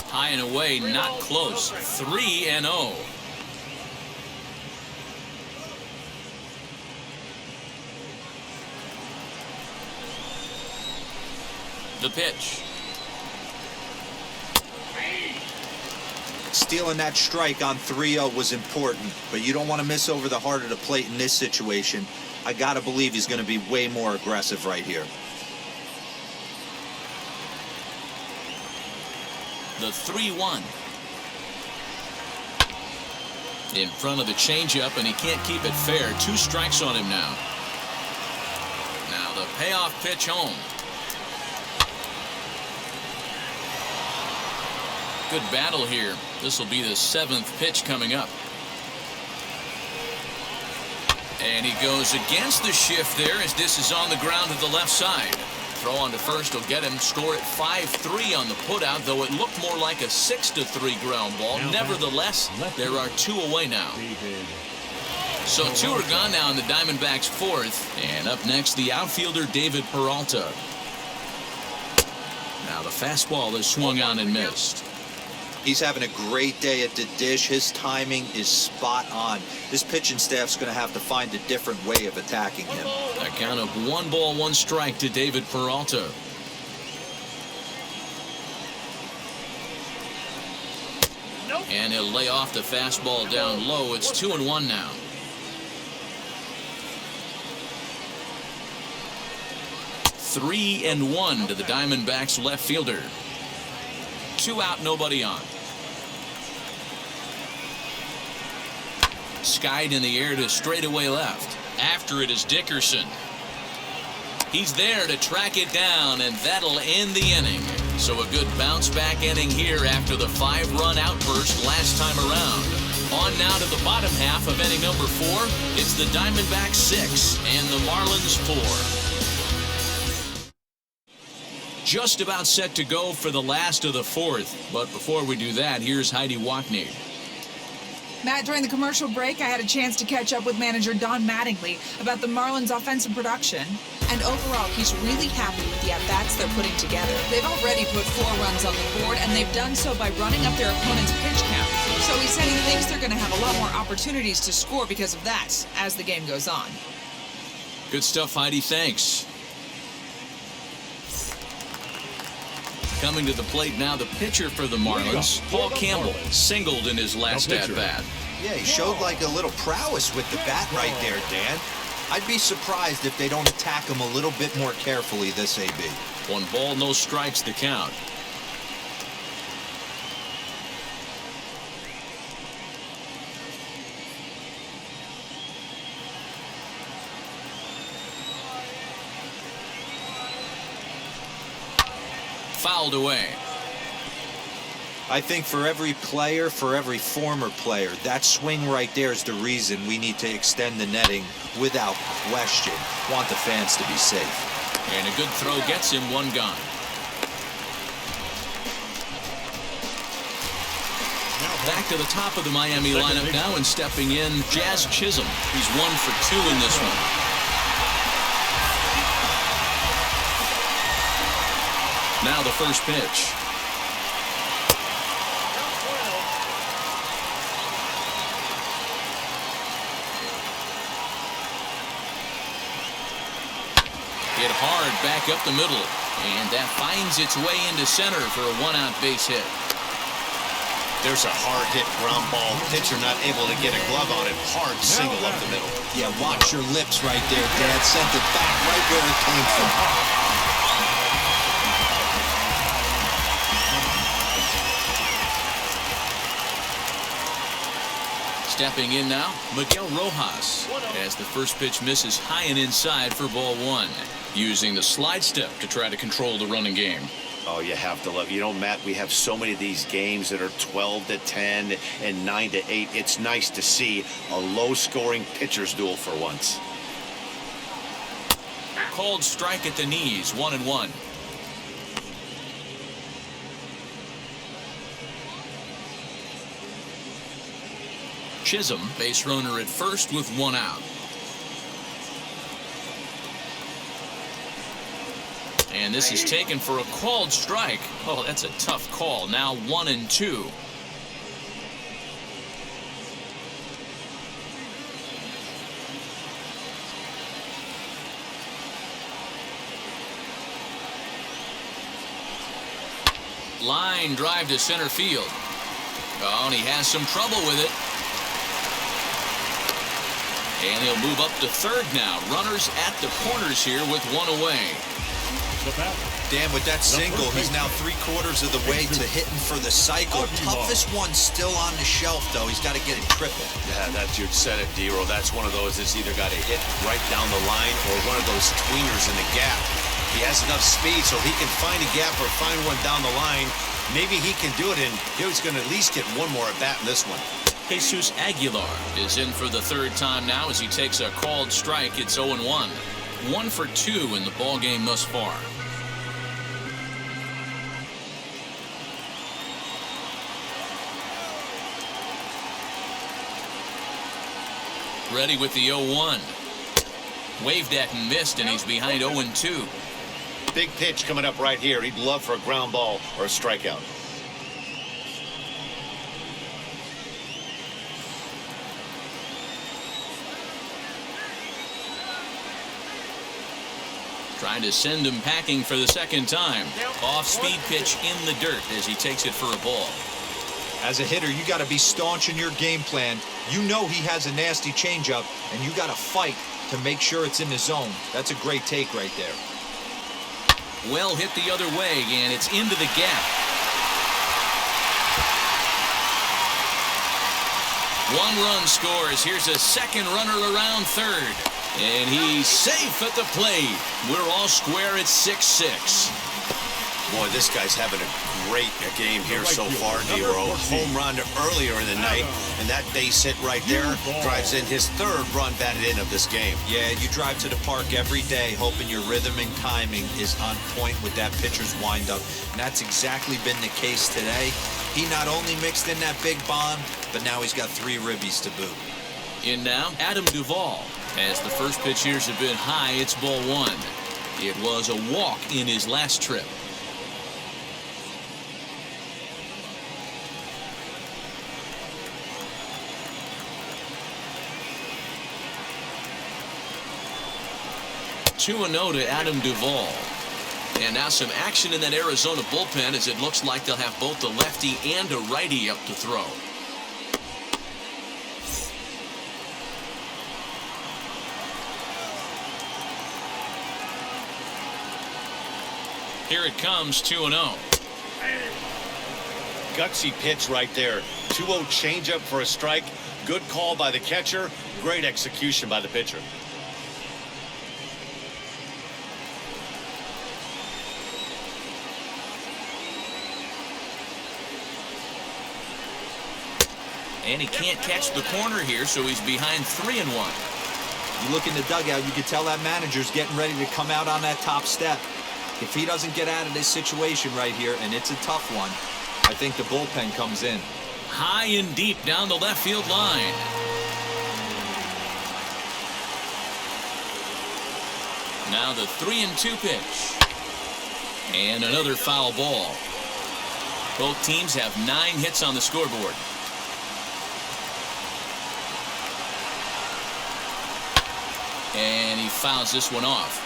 High and away, not close. 3-0. The pitch. Stealing that strike on 3-0 was important, but you don't want to miss over the heart of the plate in this situation. I got to believe he's going to be way more aggressive right here. The 3-1. In front of the changeup, and he can't keep it fair. 2 strikes on him now. Now the payoff pitch home. Good battle here. This will be the 7th pitch coming up. And he goes against the shift there as this is on the ground to the left side. Throw on to first will get him. Score at 5-3 on the putout, though it looked more like a 6-3 ground ball. Nevertheless, there are 2 away now. So 2 are gone now in the Diamondbacks' 4th. And up next, the outfielder David Peralta. Now the fastball is swung on and missed. He's having a great day at the dish. His timing is spot on. This pitching staff's going to have to find a different way of attacking him. A count of 1 ball, 1 strike to David Peralta. And he'll lay off the fastball down low. It's 2-1 now. Three and 1 to the Diamondbacks left fielder. 2 out, nobody on. Skied in the air to straightaway left. After it is Dickerson. He's there to track it down, and that'll end the inning. So a good bounce back inning here after the 5-run outburst last time around. On now to the bottom half of inning number 4. It's the Diamondbacks 6 and the Marlins 4. Just about set to go for the last of the 4th. But before we do that, here's Heidi Wackney. Matt, during the commercial break, I had a chance to catch up with manager Don Mattingly about the Marlins' offensive production. And overall, he's really happy with the at-bats they're putting together. They've already put 4 runs on the board, and they've done so by running up their opponent's pitch count. So he said he thinks they're going to have a lot more opportunities to score because of that as the game goes on. Good stuff, Heidi. Thanks. Coming to the plate now, the pitcher for the Marlins, Paul Campbell, singled in his last at-bat. Yeah, he showed like a little prowess with the bat right there, Dan. I'd be surprised if they don't attack him a little bit more carefully this AB. 1 ball, no strikes the count. Fouled away. I think for every player, for every former player, that swing right there is the reason we need to extend the netting without question. Want the fans to be safe. And a good throw gets him 1 gone. Back to the top of the Miami lineup now, and stepping in, Jazz Chisholm. He's 1 for 2 in this one. Now the first pitch. Hit hard back up the middle, and that finds its way into center for a 1-out base hit. There's a hard-hit ground ball. Pitcher not able to get a glove on it. Hard single up the middle. Yeah, watch your lips right there, Dad. Sent it back right where it came from. Stepping in now, Miguel Rojas, as the first pitch misses high and inside for ball one, using the slide step to try to control the running game. Oh, you have to love. You know, Matt, we have so many of these games that are 12-10 and 9-8. It's nice to see a low-scoring pitcher's duel for once. Called strike at the knees, 1-1. Chisholm, base runner at first with one out. And this is taken for a called strike. Oh, that's a tough call. Now 1-2. Line drive to center field. Oh, and he has some trouble with it. And he'll move up to third now. Runners at the corners here with one away. Dan, with that single, he's now 3/4 of the way to hitting for the cycle. Toughest one still on the shelf, though. He's got to get it triple. Yeah, that's you said it, D-Roll. That's one of those that's either got to hit right down the line or one of those tweeners in the gap. He has enough speed so he can find a gap or find one down the line. Maybe he can do it, and he's going to at least get one more at bat in this one. Jesús Aguilar is in for the third time now as he takes a called strike. It's 0-1. 1 for 2 in the ball game thus far. Ready with the 0-1. Waved at and missed, and he's behind 0-2. Big pitch coming up right here. He'd love for a ground ball or a strikeout. Trying to send him packing for the second time. Off-speed pitch in the dirt as he takes it for a ball. As a hitter, you got to be staunch in your game plan. You know he has a nasty changeup, and you got to fight to make sure it's in the zone. That's a great take right there. Well hit the other way, and it's into the gap. One run scores. Here's a second runner around third. And he's safe at the plate. We're all square at 6-6. Boy, this guy's having a great game here so far, D-Roll. Home run earlier in the night, and that base hit right there drives in his third run batted in of this game. Yeah, you drive to the park every day hoping your rhythm and timing is on point with that pitcher's windup, and that's exactly been the case today. He not only mixed in that big bomb, but now he's got 3 ribbies to boot. In now, Adam Duvall. As the first pitch here has been high, it's ball 1. It was a walk in his last trip. Two 2-0 to Adam Duvall. And now some action in that Arizona bullpen as it looks like they'll have both a lefty and a righty up to throw. Here it comes, 2-0. Gutsy pitch right there. 2-0 changeup for a strike. Good call by the catcher. Great execution by the pitcher. And he can't catch the corner here, so he's behind 3-1. You look in the dugout, you can tell that manager's getting ready to come out on that top step. If he doesn't get out of this situation right here, and it's a tough one, I think the bullpen comes in. High and deep down the left field line. Now the 3-2 pitch. And another foul ball. Both teams have 9 hits on the scoreboard. And he fouls this one off.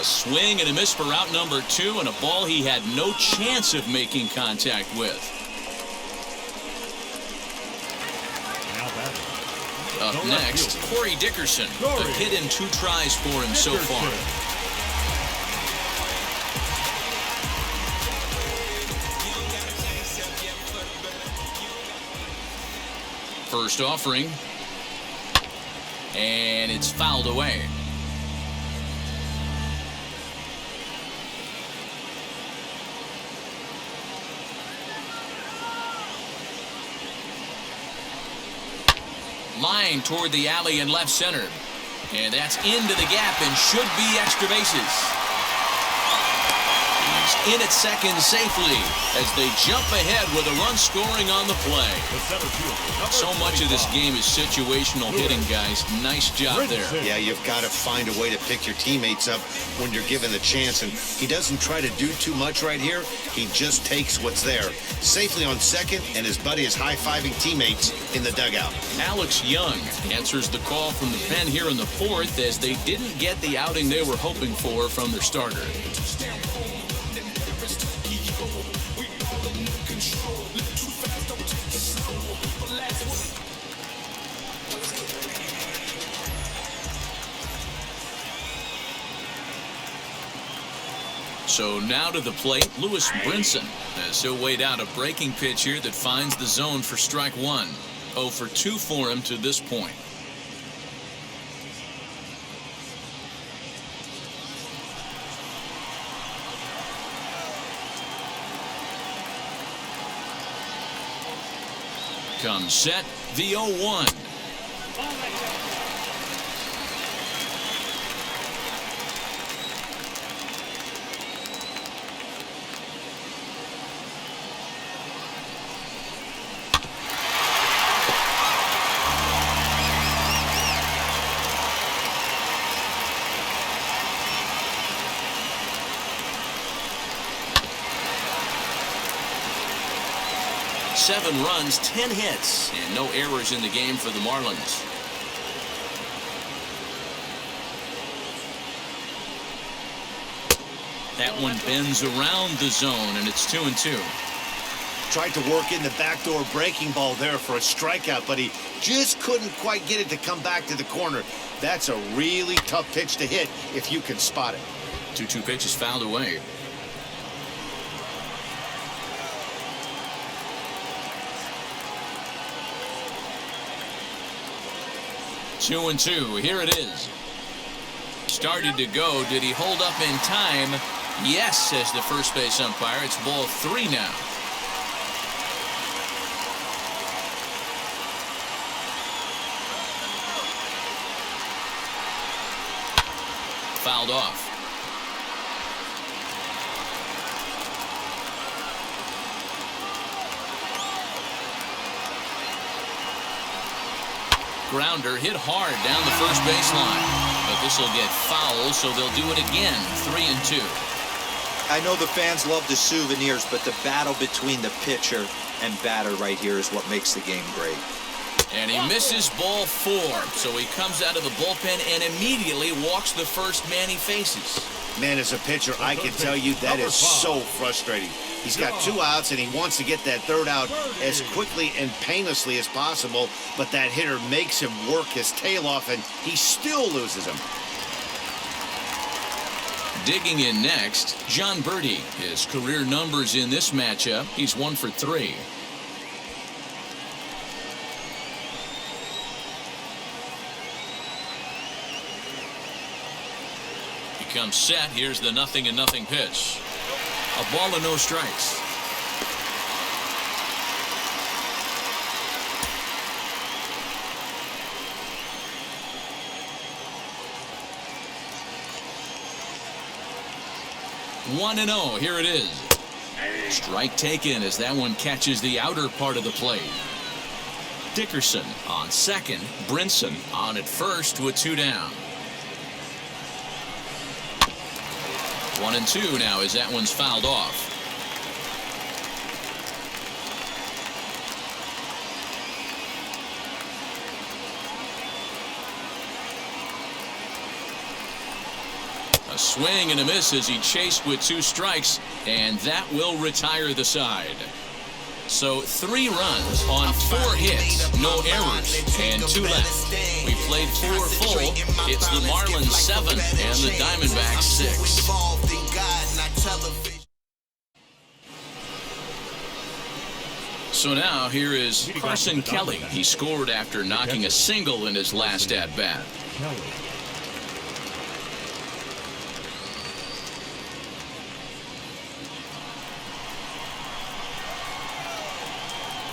A swing and a miss for out number 2, and a ball he had no chance of making contact with. Now batting. Up next, Corey Dickerson. A hit in 2 tries for him so far. First offering, and it's fouled away. Line toward the alley in left center, and that's into the gap and should be extra bases. He's in at second safely as they jump ahead with a run scoring on the play. The center fielder, So much of this game is situational hitting, guys. Nice job there. Yeah, you've got to find a way to pick your teammates up when you're given the chance, and he doesn't try to do too much right here. He just takes what's there. Safely on second, and his buddy is high-fiving teammates in the dugout. Alex Young answers the call from the pen here in the 4th as they didn't get the outing they were hoping for from their starter. So now to the plate, Lewis Brinson, as he'll wait out a breaking pitch here that finds the zone for strike 1. 0 for 2 for him to this point. Comes set, the 0-1. Seven runs, 10 hits, and no errors in the game for the Marlins. That one bends around the zone, and it's 2-2. Tried to work in the backdoor breaking ball there for a strikeout, but he just couldn't quite get it to come back to the corner. That's a really tough pitch to hit if you can spot it. 2-2 pitch is fouled away. Two and two. Here it is. Started to go. Did he hold up in time? Yes, says the first base umpire. It's ball 3 now. Fouled off. Grounder hit hard down the first baseline, but this will get foul, so they'll do it again. 3-2. I know the fans love the souvenirs, but the battle between the pitcher and batter right here is what makes the game great. And he misses ball 4, so he comes out of the bullpen and immediately walks the first man he faces. Man, as a pitcher, I can tell you that is so frustrating. He's got 2 outs, and he wants to get that 3rd out as quickly and painlessly as possible, but that hitter makes him work his tail off, and he still loses him. Digging in next, John Birdie. His career numbers in this matchup, he's 1 for 3. He comes set. Here's the 0-0 pitch. A ball and no strikes. One and 0. Here it is. Strike taken as that one catches the outer part of the plate. Dickerson on second. Brinson on at first with 2 down. 1-2 now as that one's fouled off. A swing and a miss as he chased with 2 strikes, and that will retire the side. So 3 runs on 4 hits, no errors, and 2 left. We played 4 full. It's the Marlins 7 and the Diamondbacks 6. So now here is Carson Kelly. He scored after knocking a single in his last at-bat.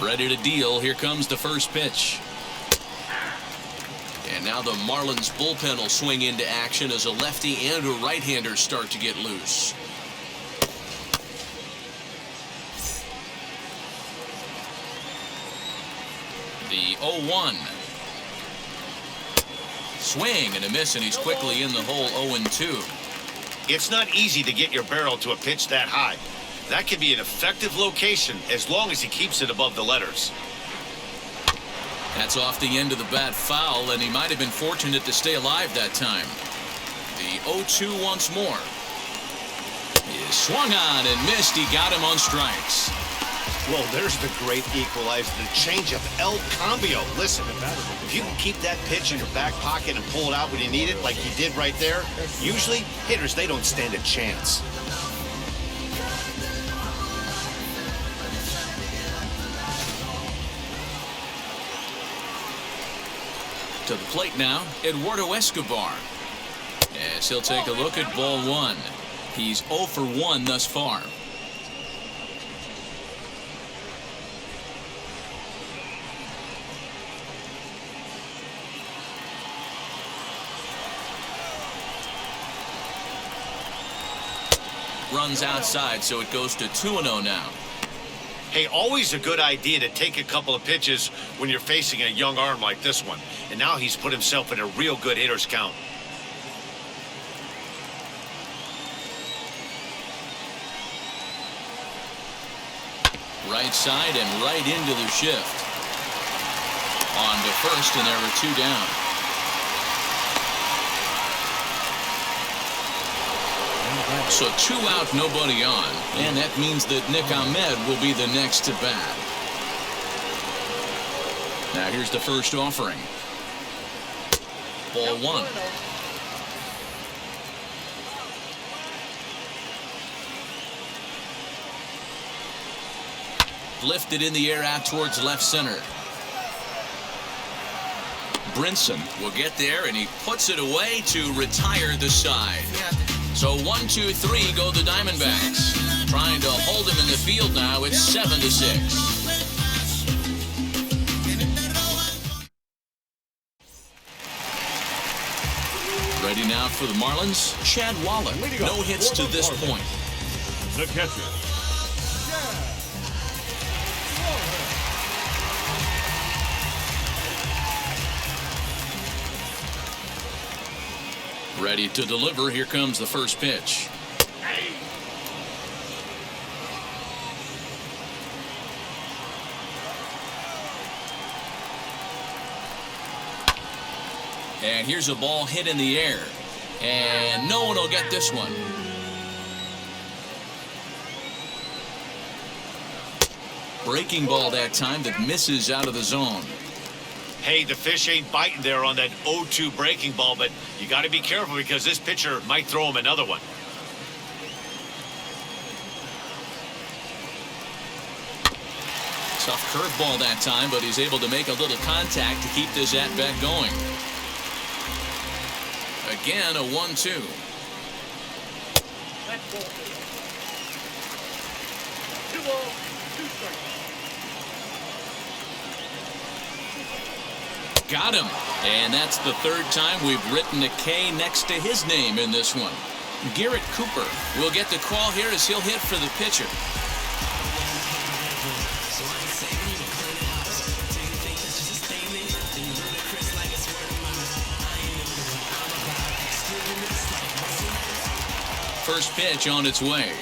Ready to deal. Here comes the first pitch. And now the Marlins bullpen will swing into action as a lefty and a right-hander start to get loose. The 0-1. Swing and a miss, and he's quickly in the hole. 0-2. It's not easy to get your barrel to a pitch that high. That can be an effective location as long as he keeps it above the letters. That's off the end of the bat foul, and he might have been fortunate to stay alive that time. The 0-2 once more. He swung on and missed. He got him on strikes. Well, there's the great equalizer, the changeup, El Cambio. Listen, if you can keep that pitch in your back pocket and pull it out when you need it, like he did right there, usually hitters, they don't stand a chance. To the plate now, Eduardo Escobar. As he'll take a look at ball 1. He's 0 for 1 thus far. Runs outside, so it goes to 2-0 now. Hey, always a good idea to take a couple of pitches when you're facing a young arm like this one. And now he's put himself in a real good hitter's count. Right side and right into the shift. On to first, and there are 2 down. So 2 out, nobody on. And that means that Nick Ahmed will be the next to bat. Now here's the first offering. Ball 1. Lifted in the air out towards left center. Brinson will get there, and he puts it away to retire the side. So 1, 2, 3 go the Diamondbacks. Trying to hold him in the field now. It's 7-6. Ready now for the Marlins, Chad Waller. No hits to this point. The catcher. Ready to deliver. Here comes the first pitch. And here's a ball hit in the air. And no one will get this one. Breaking ball that time that misses out of the zone. Hey, the fish ain't biting there on that 0-2 breaking ball, but you got to be careful because this pitcher might throw him another one. Tough curveball that time, but he's able to make a little contact to keep this at-bat going. Again, a 1-2. Got him. And that's the 3rd time we've written a K next to his name in this one. Garrett Cooper will get the call here as he'll hit for the pitcher. First pitch on its way.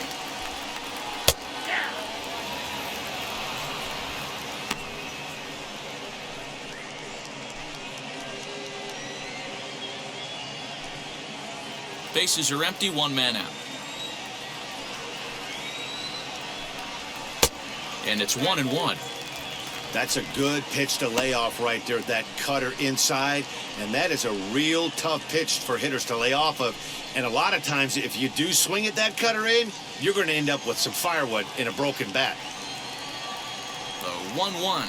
Bases are empty, one man out. And it's 1-1. That's a good pitch to lay off right there, that cutter inside. And that is a real tough pitch for hitters to lay off of. And a lot of times, if you do swing at that cutter in, you're going to end up with some firewood in a broken bat. The 1-1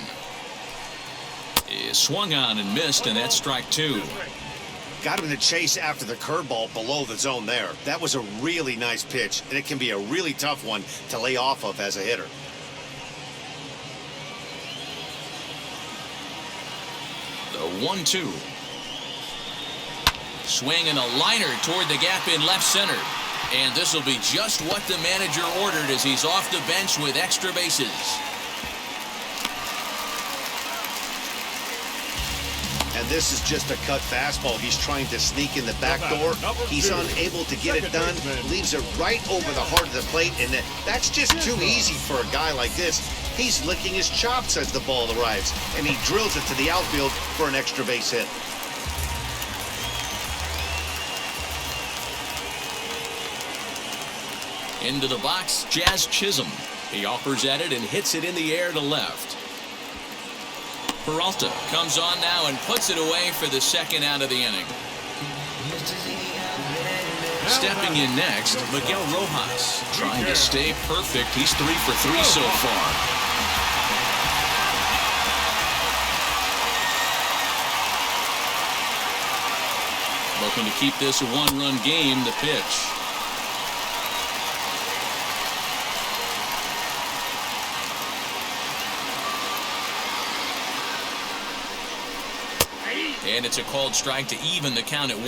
is swung on and missed, and that's strike 2. Got him to chase after the curveball below the zone there. That was a really nice pitch, and it can be a really tough one to lay off of as a hitter. The 1-2. Swing and a liner toward the gap in left center. And this will be just what the manager ordered as he's off the bench with extra bases. And this is just a cut fastball. He's trying to sneak in the back door. He's unable to get it done. Leaves it right over the heart of the plate. And that's just too easy for a guy like this. He's licking his chops as the ball arrives. And he drills it to the outfield for an extra base hit. Into the box, Jazz Chisholm. He offers at it and hits it in the air to left. Peralta comes on now and puts it away for the second out of the inning. Stepping in next, Miguel Rojas. Trying to stay perfect. He's 3 for 3 so far. Looking to keep this a one-run game, the pitch. And it's a called strike to even the count at 1.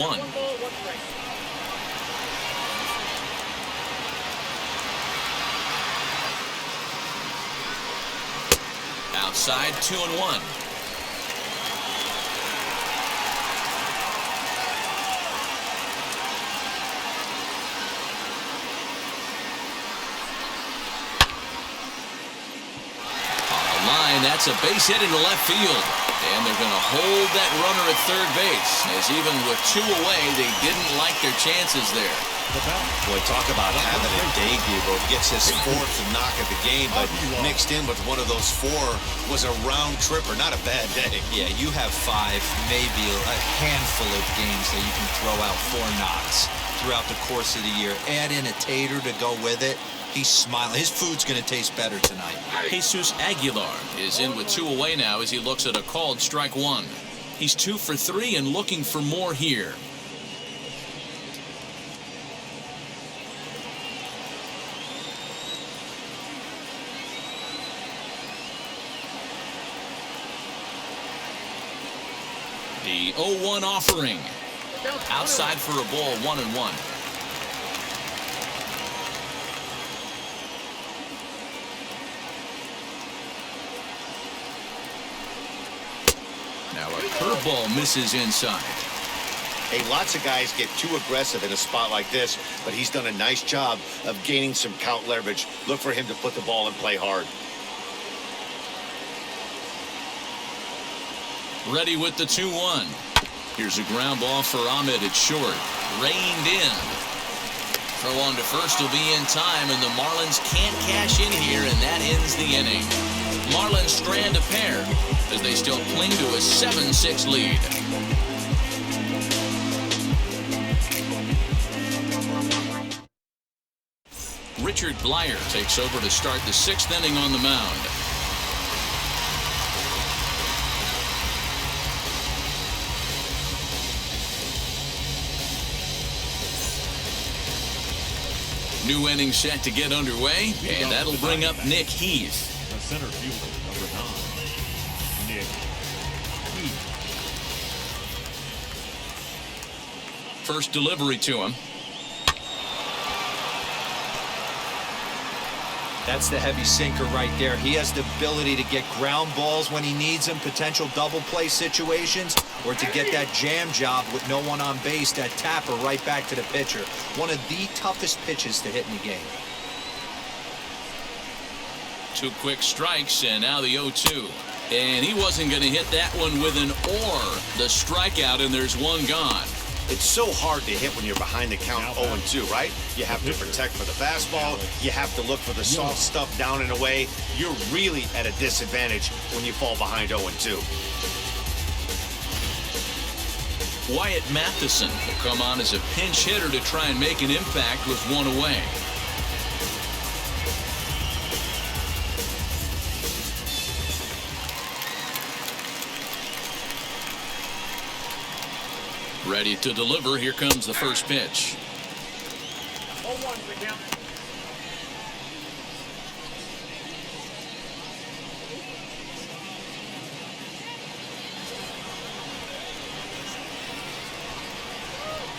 Outside, 2-1. That's a base hit into left field. And they're going to hold that runner at third base, as even with 2 away, they didn't like their chances there. Boy, talk about having a day, Gabriel. Gets his 4th knock of the game, but mixed in with one of those 4 was a round tripper. Not a bad day. Yeah, you have 5, maybe a handful of games that you can throw out 4 knocks throughout the course of the year. Add in a tater to go with it. He's smiling. His food's going to taste better tonight. Jesús Aguilar is in with 2 away now as he looks at a called strike 1. He's 2 for 3 and looking for more here. The 0-1 offering. Outside for a ball, 1-1. Now a curveball misses inside. Hey, lots of guys get too aggressive in a spot like this, but he's done a nice job of gaining some count leverage. Look for him to put the ball in play hard. Ready with the 2-1. Here's a ground ball for Ahmed at short. Reined in. Throw on to first will be in time, and the Marlins can't cash in here, and that ends the inning. Marlins strand a pair as they still cling to a 7-6 lead. Richard Blyer takes over to start the 6th inning on the mound. New inning set to get underway, and that'll bring up Nick Heath. The center fielder, number 9, Nick Heath. First delivery to him. That's the heavy sinker right there. He has the ability to get ground balls when he needs them, potential double play situations, or to get that jam job with no one on base, that tapper right back to the pitcher. One of the toughest pitches to hit in the game. 2 quick strikes, and now the 0-2. And he wasn't going to hit that one with an or. The strikeout, and there's one gone. It's so hard to hit when you're behind the count 0-2, right? You have to protect for the fastball. You have to look for the soft stuff down and away. You're really at a disadvantage when you fall behind 0-2. Wyatt Matheson will come on as a pinch hitter to try and make an impact with one away. Ready to deliver. Here comes the first pitch. 0-1 the count.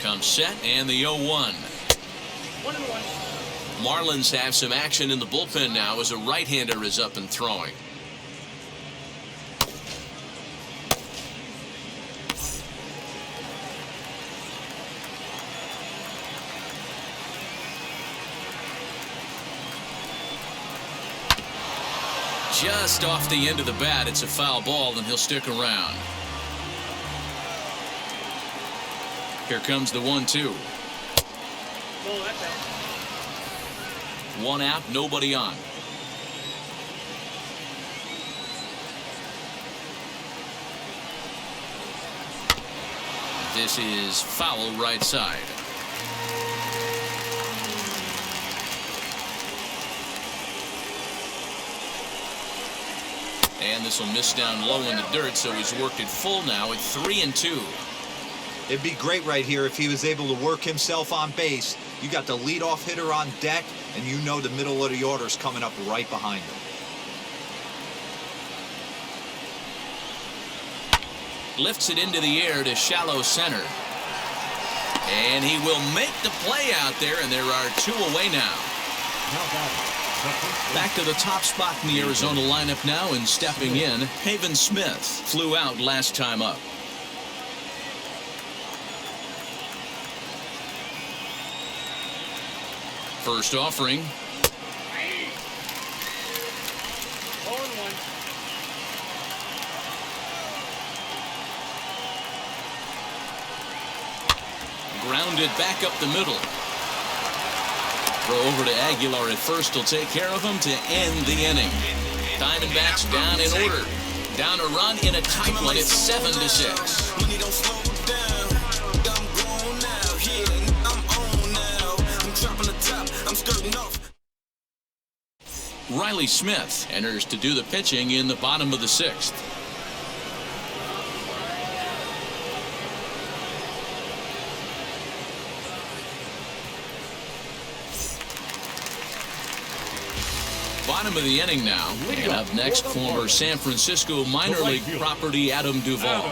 Comes set and the 0-1. 1-1. Marlins have some action in the bullpen now as a right-hander is up and throwing. Just off the end of the bat, it's a foul ball, and he'll stick around. Here comes the 1-2. Oh, that's out. One out, nobody on. This is foul right side. And this will miss down low in the dirt, so he's worked it full now at 3-2. It'd be great right here if he was able to work himself on base. You got the leadoff hitter on deck, and you know the middle of the order is coming up right behind him. Lifts it into the air to shallow center. And he will make the play out there, and there are two away now. Back to the top spot in the Arizona lineup now, and stepping in, Haven Smith flew out last time up. First offering. 0-1. Grounded back up the middle. Throw over to Aguilar at first. Will take care of him to end the inning. Diamondbacks down in order. Down a run in a tight one. It's 7-6. Riley Smith enters to do the pitching in the bottom of the 6th. Bottom of the inning now, and up next, former San Francisco minor league property Adam Duvall.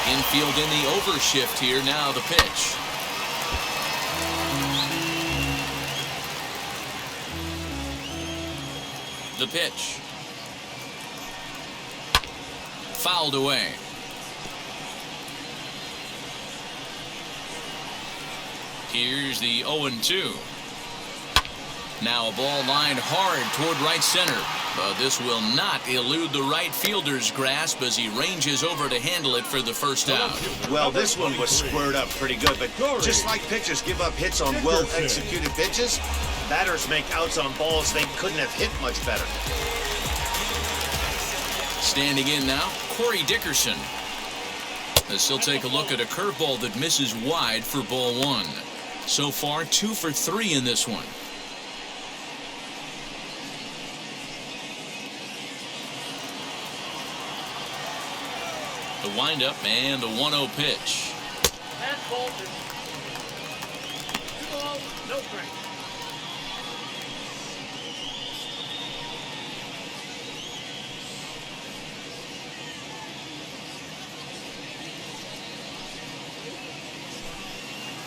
Infield in the overshift here. Now the pitch. The pitch. Fouled away. Here's the 0-2. Now a ball lined hard toward right center. But this will not elude the right fielder's grasp as he ranges over to handle it for the first out. Well, this one was squared up pretty good, but just like pitchers give up hits on well-executed pitches, batters make outs on balls they couldn't have hit much better. Standing in now, Corey Dickerson. As he'll take a look at a curveball that misses wide for ball 1. So far, 2 for 3 in this one. The windup and the 1-0 pitch. That's Bolton. 2 balls, no strike.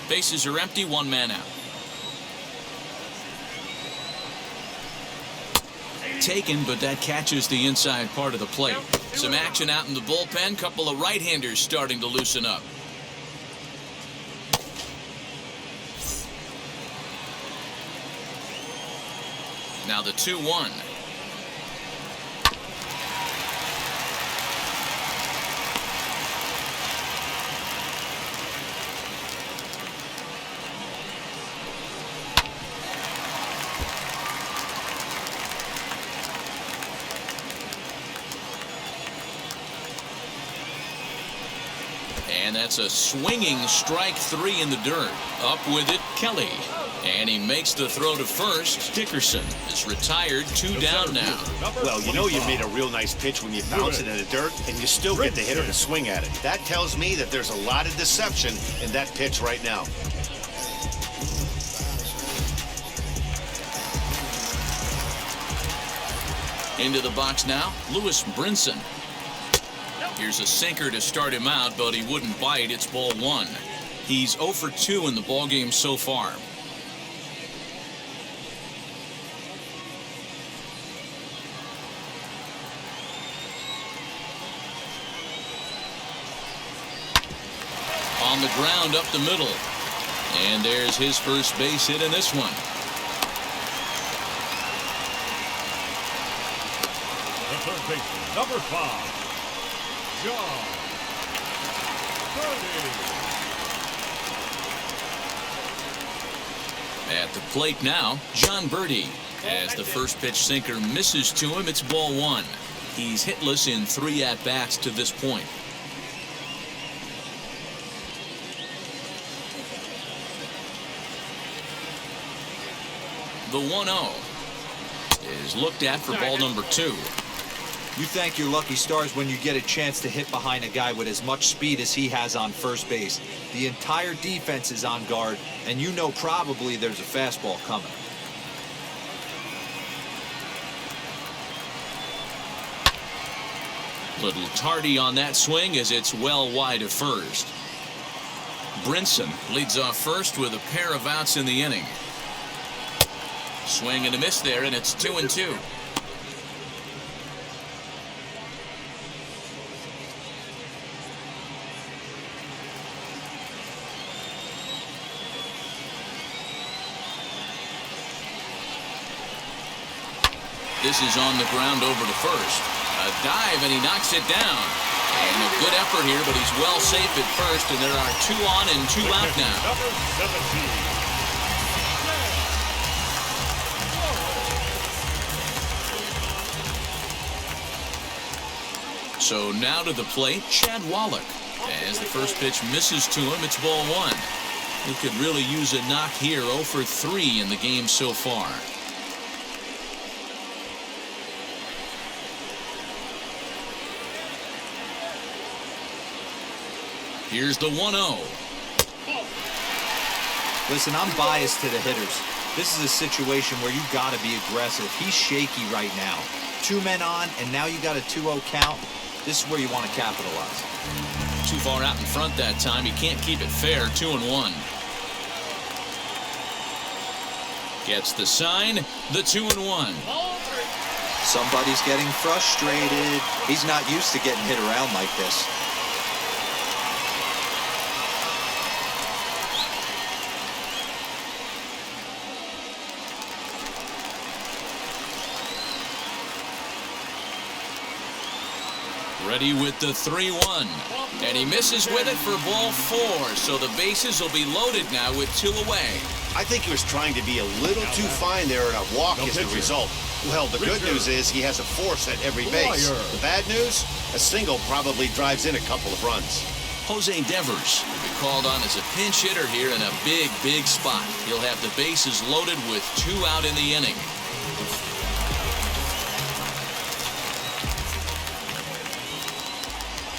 Bases are empty, 1 man out. Taken, but that catches the inside part of the plate. Some action out in the bullpen. Couple of right-handers starting to loosen up. Now the 2-1. And that's a swinging strike 3 in the dirt. Up with it, Kelly. And he makes the throw to first. Dickerson is retired, 2 down now. Well, you know you made a real nice pitch when you bounce it in the dirt, and you still get the hitter to swing at it. That tells me that there's a lot of deception in that pitch right now. Into the box now, Lewis Brinson. Here's a sinker to start him out, but he wouldn't bite. It's ball 1. He's 0 for 2 in the ballgame so far. On the ground up the middle. And there's his first base hit in this one. The third baseman, number 5, John Birdie. At the plate now, John Birdie. As the first pitch sinker misses to him, it's ball 1. He's hitless in 3 at-bats to this point. The 1-0 is looked at for ball number 2. You thank your lucky stars when you get a chance to hit behind a guy with as much speed as he has on first base. The entire defense is on guard, and you know probably there's a fastball coming. Little tardy on that swing as it's well wide of first. Brinson leads off first with a pair of outs in the inning. Swing and a miss there, and it's 2-2. This is on the ground over to first. A dive, and he knocks it down. And a good effort here, but he's well safe at first, and there are 2 on and 2 out now. Number 17. So now to the plate, Chad Wallach. As the first pitch misses to him, it's ball 1. He could really use a knock here, 0 for 3 in the game so far. Here's the 1-0. Listen, I'm biased to the hitters. This is a situation where you got to be aggressive. He's shaky right now. 2 men on, and now you got a 2-0 count. This is where you want to capitalize. Too far out in front that time. He can't keep it fair. 2-1. Gets the sign. The 2-1. Somebody's getting frustrated. He's not used to getting hit around like this. Ready with the 3-1. And he misses with it for ball 4. So the bases will be loaded now with 2 away. I think he was trying to be a little too fine there, and a walk is the result. Well, the good news is he has a force at every base. The bad news? A single probably drives in a couple of runs. Jose Devers will be called on as a pinch hitter here in a big, big spot. He'll have the bases loaded with 2 out in the inning.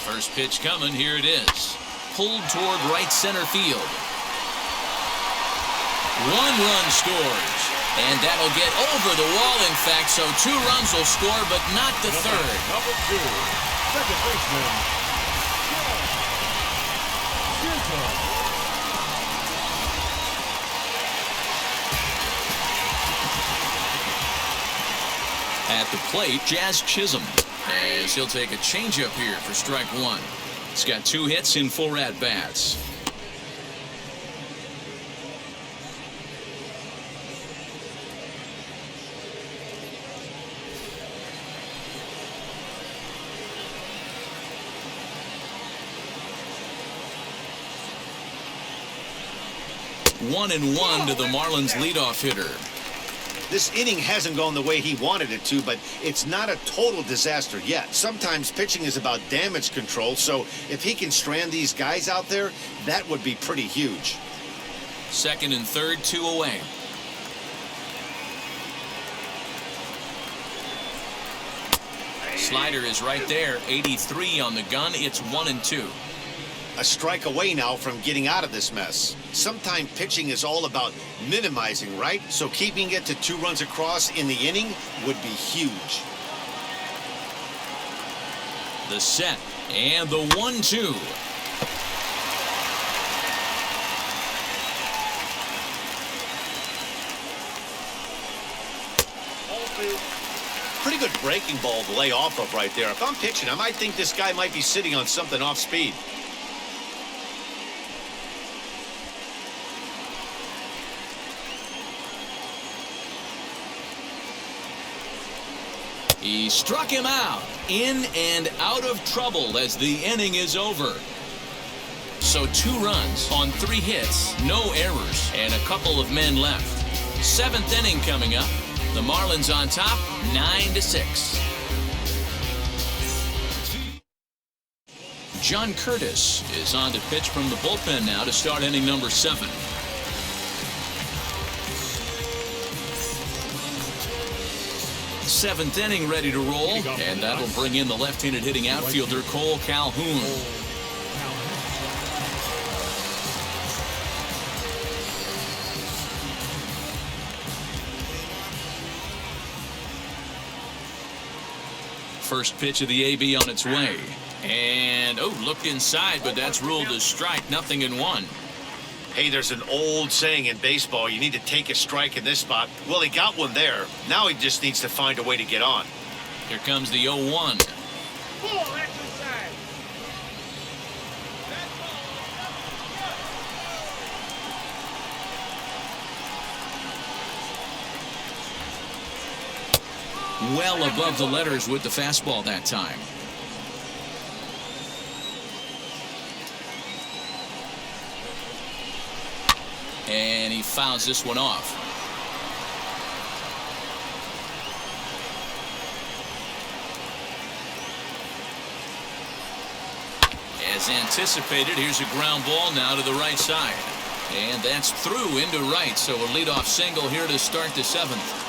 First pitch coming, here it is. Pulled toward right center field. 1 run scores. And that'll get over the wall, in fact, so 2 runs will score, but not the third. Number 2, second baseman, At the plate, Jazz Chisholm. As he'll take a changeup here for strike 1. He's got 2 hits in 4 at-bats. One and 1 to the Marlins leadoff hitter. This inning hasn't gone the way he wanted it to, but it's not a total disaster yet. Sometimes pitching is about damage control, so if he can strand these guys out there, that would be pretty huge. Second and third, 2 away. Slider is right there. 83 on the gun. It's 1-2. A strike away now from getting out of this mess. Sometimes pitching is all about minimizing, right? So keeping it to 2 runs across in the inning would be huge. The set and the 1-2. Pretty good breaking ball to lay off of right there. If I'm pitching, I might think this guy might be sitting on something off speed. He struck him out. In and out of trouble as the inning is over. So 2 runs on 3 hits, no errors, and a couple of men left. 7th inning coming up. The Marlins on top, 9-6. John Curtis is on to pitch from the bullpen now to start inning number 7. Seventh inning ready to roll, and that'll bring in the left-handed hitting outfielder Cole Calhoun. First pitch of the AB on its way. And, looked inside, but that's ruled a strike. 0-1. Hey, there's an old saying in baseball, you need to take a strike in this spot. Well, he got one there. Now he just needs to find a way to get on. Here comes the 0-1. Well above the letters with the fastball that time. And he fouls this one off. As anticipated, here's a ground ball now to the right side. And that's through into right, so a leadoff single here to start the 7th.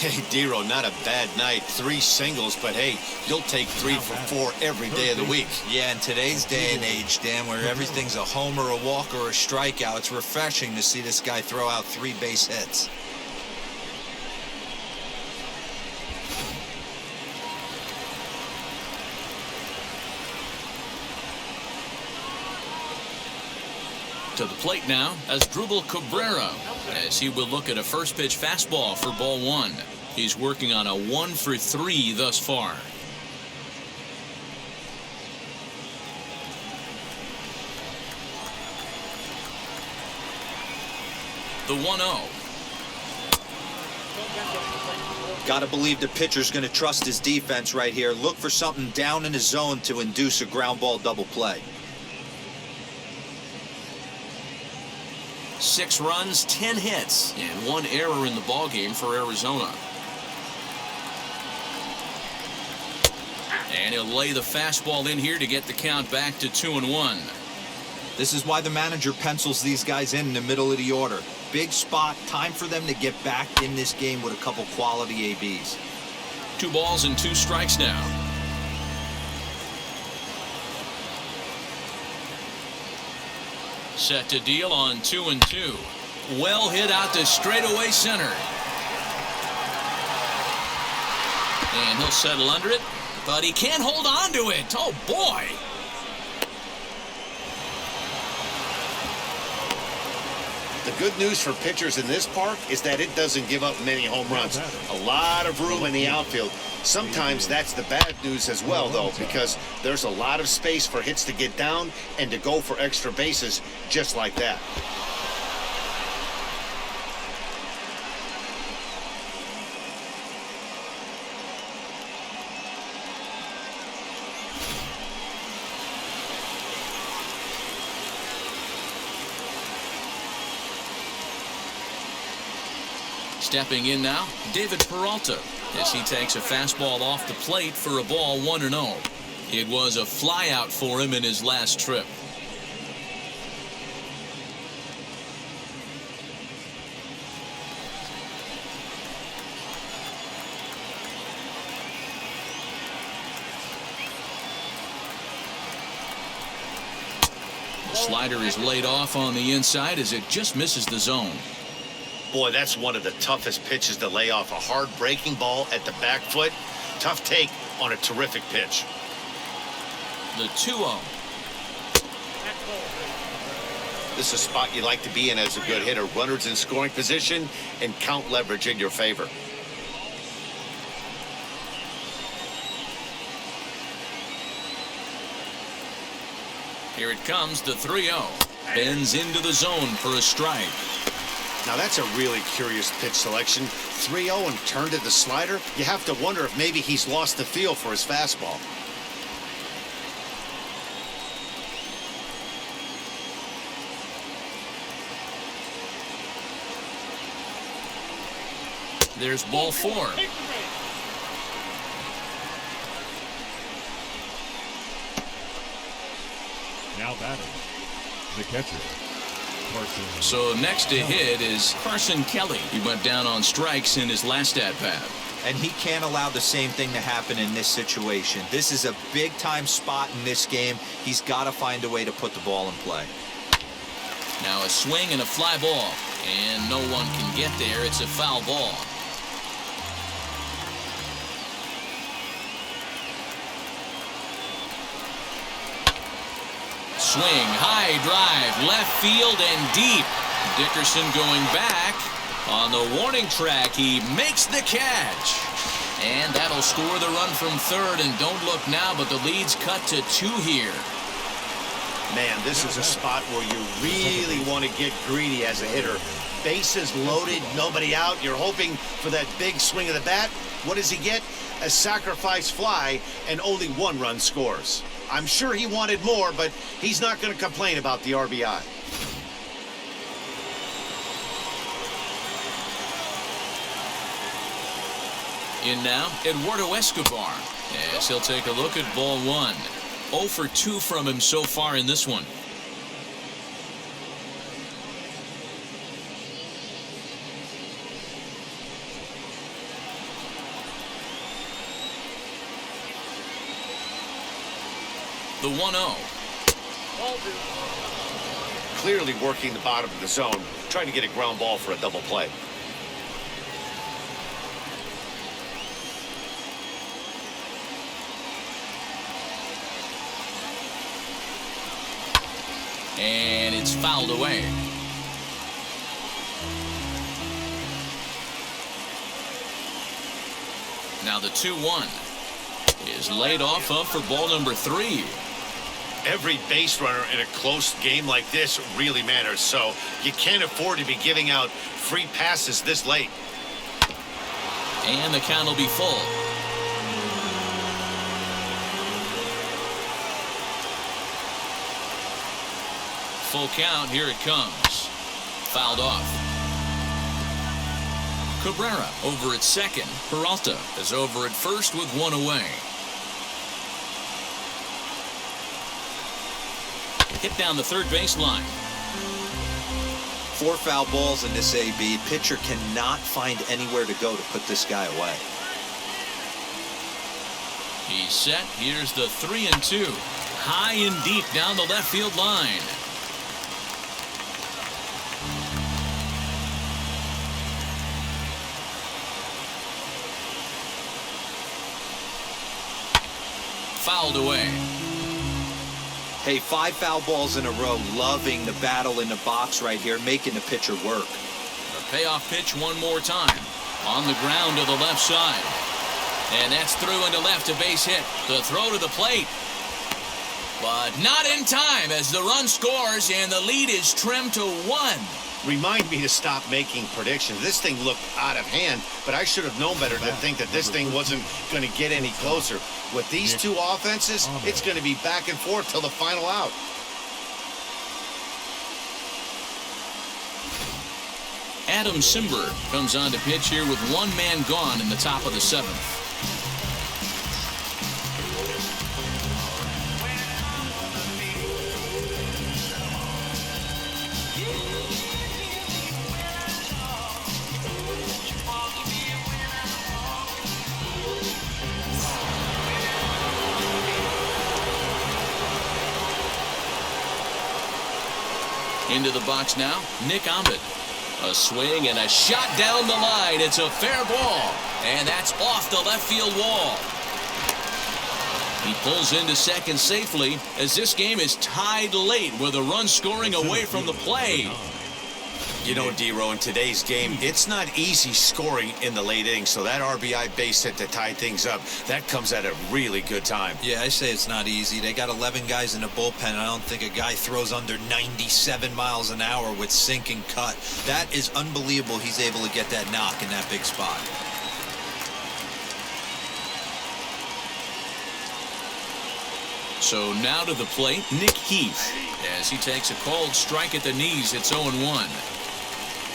Hey, Dero, not a bad night. 3 singles, but hey, you'll take 3 for 4 every day of the week. Yeah, in today's day and age, Dan, where everything's a homer, a walk, or a strikeout, it's refreshing to see this guy throw out 3 base hits. To the plate now, Asdrúbal Cabrera, as he will look at a first pitch fastball for ball 1. He's working on a 1 for 3 thus far. The 1-0. Got to believe the pitcher's going to trust his defense right here. Look for something down in his zone to induce a ground ball double play. 6 runs, 10 hits, and 1 error in the ballgame for Arizona. And he'll lay the fastball in here to get the count back to 2-1. This is why the manager pencils these guys in the middle of the order. Big spot, time for them to get back in this game with a couple quality ABs. 2 balls and 2 strikes now. Set to deal on 2-2. Well hit out to straightaway center. And he'll settle under it, but he can't hold on to it. Oh, boy. The good news for pitchers in this park is that it doesn't give up many home runs. A lot of room in the outfield. Sometimes that's the bad news as well, though, because there's a lot of space for hits to get down and to go for extra bases just like that. Stepping in now, David Peralta, as he takes a fastball off the plate for a ball 1-0. It was a flyout for him in his last trip. The slider is laid off on the inside as it just misses the zone. Boy, that's one of the toughest pitches to lay off. A hard breaking ball at the back foot. Tough take on a terrific pitch. The 2-0. This is a spot you like to be in as a good hitter. Runners in scoring position and count leverage in your favor. Here it comes, the 3-0. Bends into the zone for a strike. Now that's a really curious pitch selection. 3-0 and turned to the slider. You have to wonder if maybe he's lost the feel for his fastball. There's ball 4. Now batting, the catcher, Carson. So next to hit is Carson Kelly. He went down on strikes in his last at-bat. And he can't allow the same thing to happen in this situation. This is a big-time spot in this game. He's got to find a way to put the ball in play. Now a swing and a fly ball. And no one can get there. It's a foul ball. Swing, high drive, left field and deep. Dickerson going back. On the warning track, he makes the catch. And that'll score the run from third. And don't look now, but the lead's cut to 2 here. Man, this is a spot where you really want to get greedy as a hitter. Bases loaded, nobody out. You're hoping for that big swing of the bat. What does he get? A sacrifice fly, and only 1 run scores. I'm sure he wanted more, but he's not going to complain about the RBI. In now, Eduardo Escobar. Yes, he'll take a look at ball 1. 0 for 2 from him so far in this one. The 1-0. Clearly working the bottom of the zone, trying to get a ground ball for a double play. And it's fouled away. Now the 2-1 is laid off of for ball number 3. Every base runner in a close game like this really matters, so you can't afford to be giving out free passes this late. And the count will be full. Full count, here it comes. Fouled off. Cabrera over at second. Peralta is over at first with 1 away. Hit down the third baseline. 4 foul balls in this AB. Pitcher cannot find anywhere to go to put this guy away. He's set. Here's the 3-2. High and deep down the left field line. Fouled away. Hey, 5 foul balls in a row. Loving the battle in the box right here, making the pitcher work. The payoff pitch one more time. On the ground to the left side. And that's through into left, a base hit. The throw to the plate. But not in time as the run scores and the lead is trimmed to 1. Remind me to stop making predictions. This thing looked out of hand, but I should have known better to think that this thing wasn't going to get any closer. With these 2 offenses, it's going to be back and forth till the final out. Adam Simberg comes on to pitch here with one man gone in the top of the 7th. Into the box now, Nick Ahmed. A swing and a shot down the line. It's a fair ball, and that's off the left field wall. He pulls into second safely as this game is tied late with a run scoring away from the plate. You know, D-Row, in today's game, it's not easy scoring in the late innings, so that RBI base hit to tie things up, that comes at a really good time. Yeah, I say it's not easy. They got 11 guys in the bullpen. I don't think a guy throws under 97 miles an hour with sink and cut. That is unbelievable he's able to get that knock in that big spot. So now to the plate, Nick Heath. As he takes a cold strike at the knees, it's 0-1.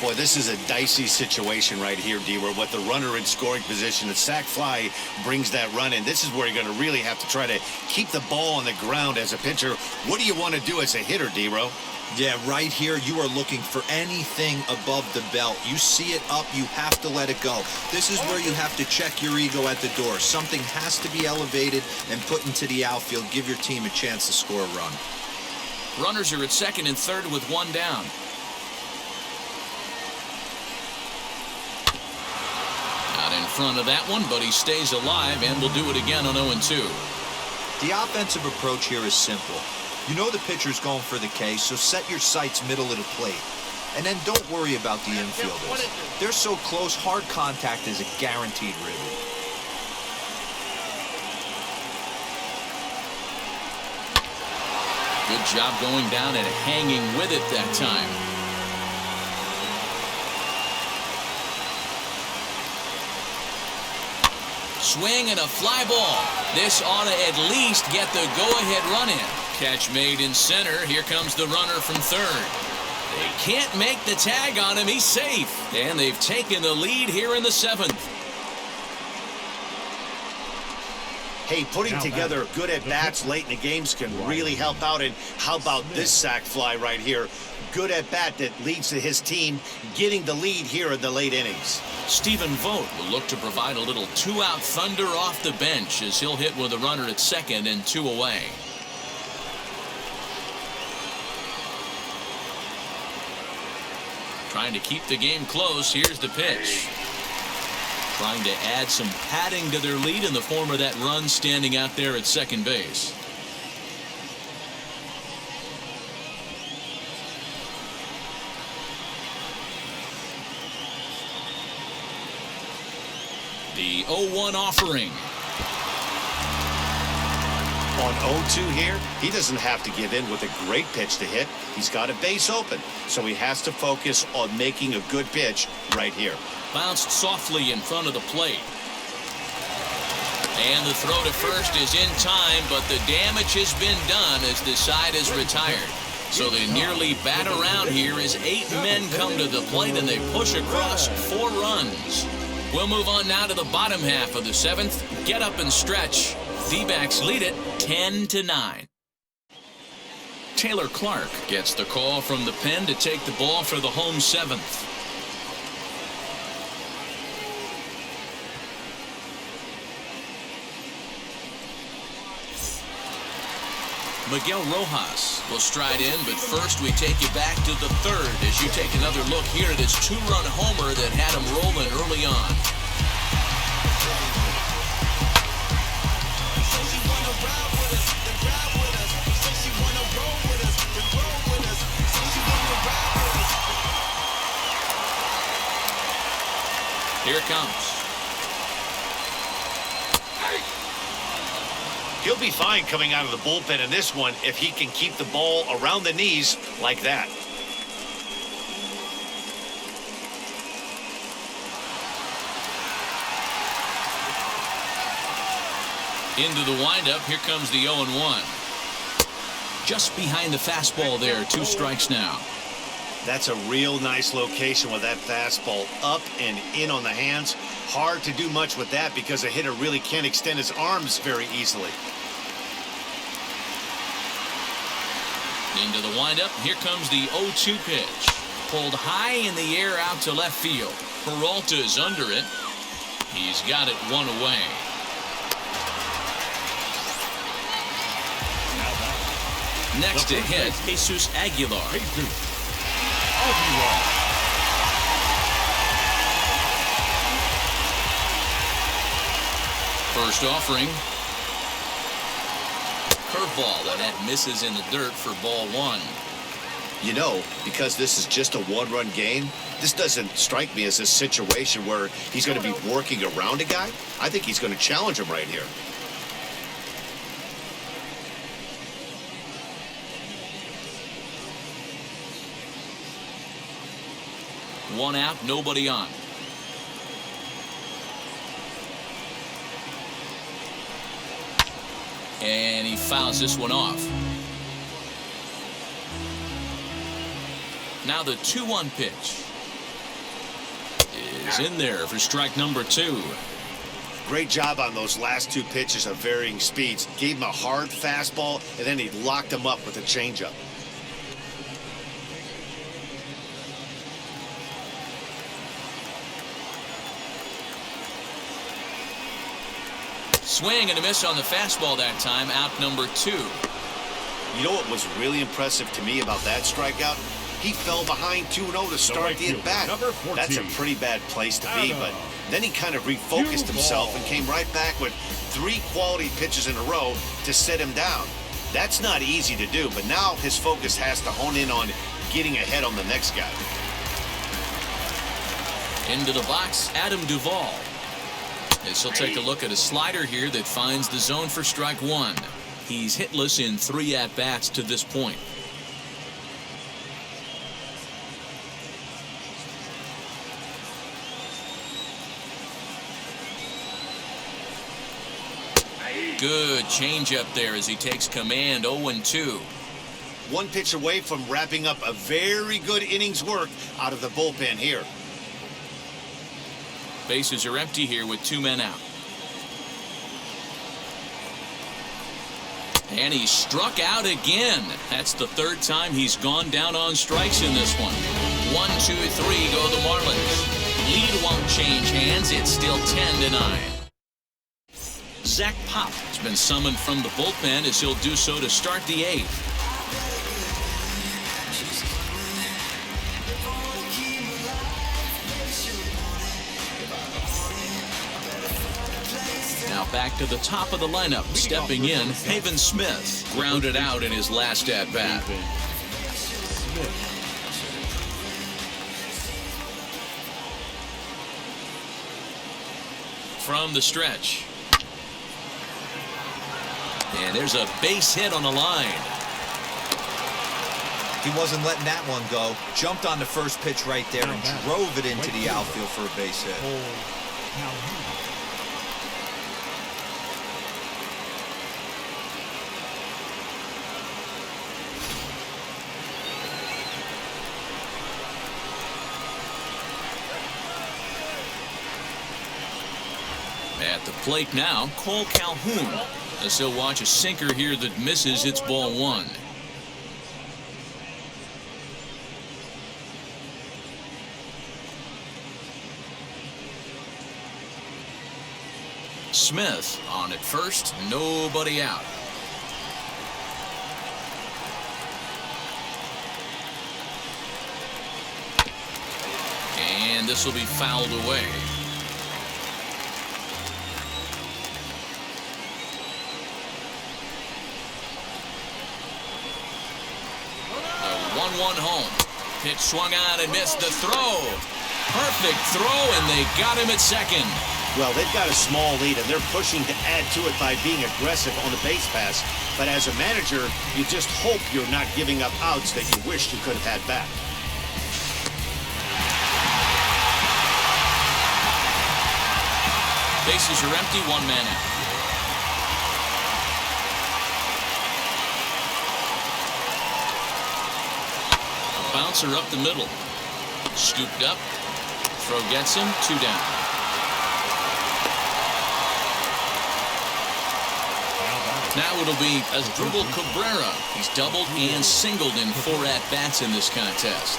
Boy, this is a dicey situation right here, D-Row. With the runner in scoring position, the sac fly brings that run in. This is where you're going to really have to try to keep the ball on the ground as a pitcher. What do you want to do as a hitter, D-Row? Yeah, right here, you are looking for anything above the belt. You see it up, you have to let it go. This is where you have to check your ego at the door. Something has to be elevated and put into the outfield. Give your team a chance to score a run. Runners are at second and third with one down. Not in front of that one, but he stays alive and will do it again on 0-2. The offensive approach here is simple. You know the pitcher's going for the K, so set your sights middle of the plate. And then don't worry about the infielders. They're so close, hard contact is a guaranteed ribby. Good job going down and hanging with it that time. Swing and a fly ball. This ought to at least get the go-ahead run in. Catch made in center. Here comes the runner from third. They can't make the tag on him. He's safe. And they've taken the lead here in the 7th. Hey, putting together good at-bats late in the games can really help out. And how about this sac fly right here? Good at-bat that leads to his team getting the lead here in the late innings. Stephen Vogt will look to provide a little two-out thunder off the bench as he'll hit with a runner at second and 2 away. Trying to keep the game close. Here's the pitch. Trying to add some padding to their lead in the form of that run standing out there at second base. The 0-1 offering. On 0-2 here, he doesn't have to give in with a great pitch to hit. He's got a base open, so he has to focus on making a good pitch right here. Bounced softly in front of the plate. And the throw to first is in time, but the damage has been done as the side is retired. So they nearly bat around here as 8 men come to the plate and they push across 4 runs. We'll move on now to the bottom half of the 7th. Get up and stretch. D-backs lead it 10-9. Taylor Clark gets the call from the pen to take the ball for the home 7th. Miguel Rojas will stride in, but first we take you back to the 3rd as you take another look here at his 2-run homer that had him rolling early on. Here it comes. He'll be fine coming out of the bullpen in this one if he can keep the ball around the knees like that. Into the windup, here comes the 0-1. Just behind the fastball there, 2 strikes now. That's a real nice location with that fastball up and in on the hands. Hard to do much with that because a hitter really can't extend his arms very easily. Into the windup. Here comes the 0-2 pitch. Pulled high in the air out to left field. Peralta's under it. He's got it one away. Next to hit, Jesús Aguilar. First offering. Curveball, and that misses in the dirt for ball one. You know, because this is just a one-run game, this doesn't strike me as a situation where he's going to be working around a guy. I think he's going to challenge him right here. One out, nobody on. And he fouls this one off. Now the 2-1 pitch is in there for strike number 2. Great job on those last 2 pitches of varying speeds. Gave him a hard fastball, and then he locked him up with a changeup. Swing and a miss on the fastball that time. Out number 2. You know what was really impressive to me about that strikeout? He fell behind 2-0 to start the at-bat. That's a pretty bad place to be, but then he kind of refocused himself and came right back with 3 quality pitches in a row to set him down. That's not easy to do, but now his focus has to hone in on getting ahead on the next guy. Into the box, Adam Duvall. As he'll take a look at a slider here that finds the zone for strike 1. He's hitless in 3 at-bats to this point. Good changeup there as he takes command. 0-2. 1 pitch away from wrapping up a very good innings work out of the bullpen here. Bases are empty here with 2 men out. And he struck out again. That's the 3rd time he's gone down on strikes in this one. 1, 2, 3 go the Marlins. Lead won't change hands. It's still 10-9. Zach Pop has been summoned from the bullpen as he'll do so to start the 8th. Now back to the top of the lineup. Stepping in, Haven Smith. Grounded out in his last at-bat. From the stretch. And there's a base hit on the line. He wasn't letting that one go. Jumped on the first pitch right there and drove it into the outfield for a base hit. At the plate now, Cole Calhoun. As he'll watch a sinker here that misses. It's ball 1. Smith on at first, nobody out. And this will be fouled away. The 1-1 home. Pitch swung on and missed the throw. Perfect throw, and they got him at second. Well, they've got a small lead, and they're pushing to add to it by being aggressive on the base pass. But as a manager, you just hope you're not giving up outs that you wish you could have had back. Bases are empty, 1 man out. bouncer up the middle. Scooped up. Throw gets him. 2 down. Now it'll be Asdrúbal Cabrera. He's doubled and singled in 4 at-bats in this contest.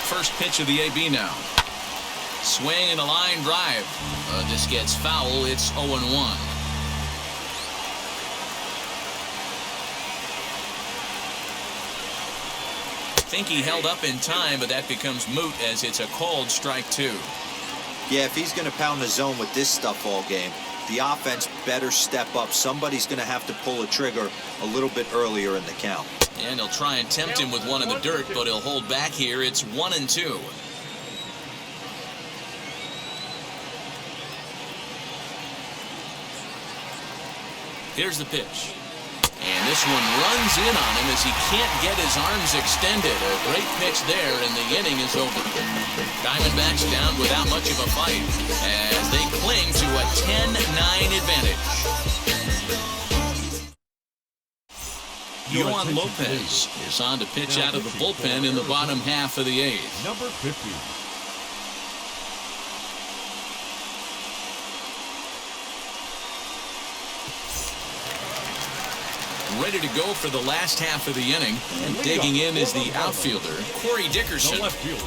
First pitch of the AB now. Swing and a line drive. This gets foul. It's 0-1. Think he held up in time, but that becomes moot as it's a called strike 2. Yeah, if he's going to pound the zone with this stuff all game, the offense better step up. Somebody's going to have to pull a trigger a little bit earlier in the count. And he'll try and tempt him with one in the dirt, but he'll hold back here. It's 1-2. Here's the pitch. And this one runs in on him as he can't get his arms extended. A great pitch there, and the inning is over. Diamondbacks down without much of a fight as they cling to a 10-9 advantage. Yohan Lopez is on to pitch out of the bullpen in the bottom half of the 8th. Number 50. Ready to go for the last half of the inning. And digging in is the outfielder, Corey Dickerson. The left fielder,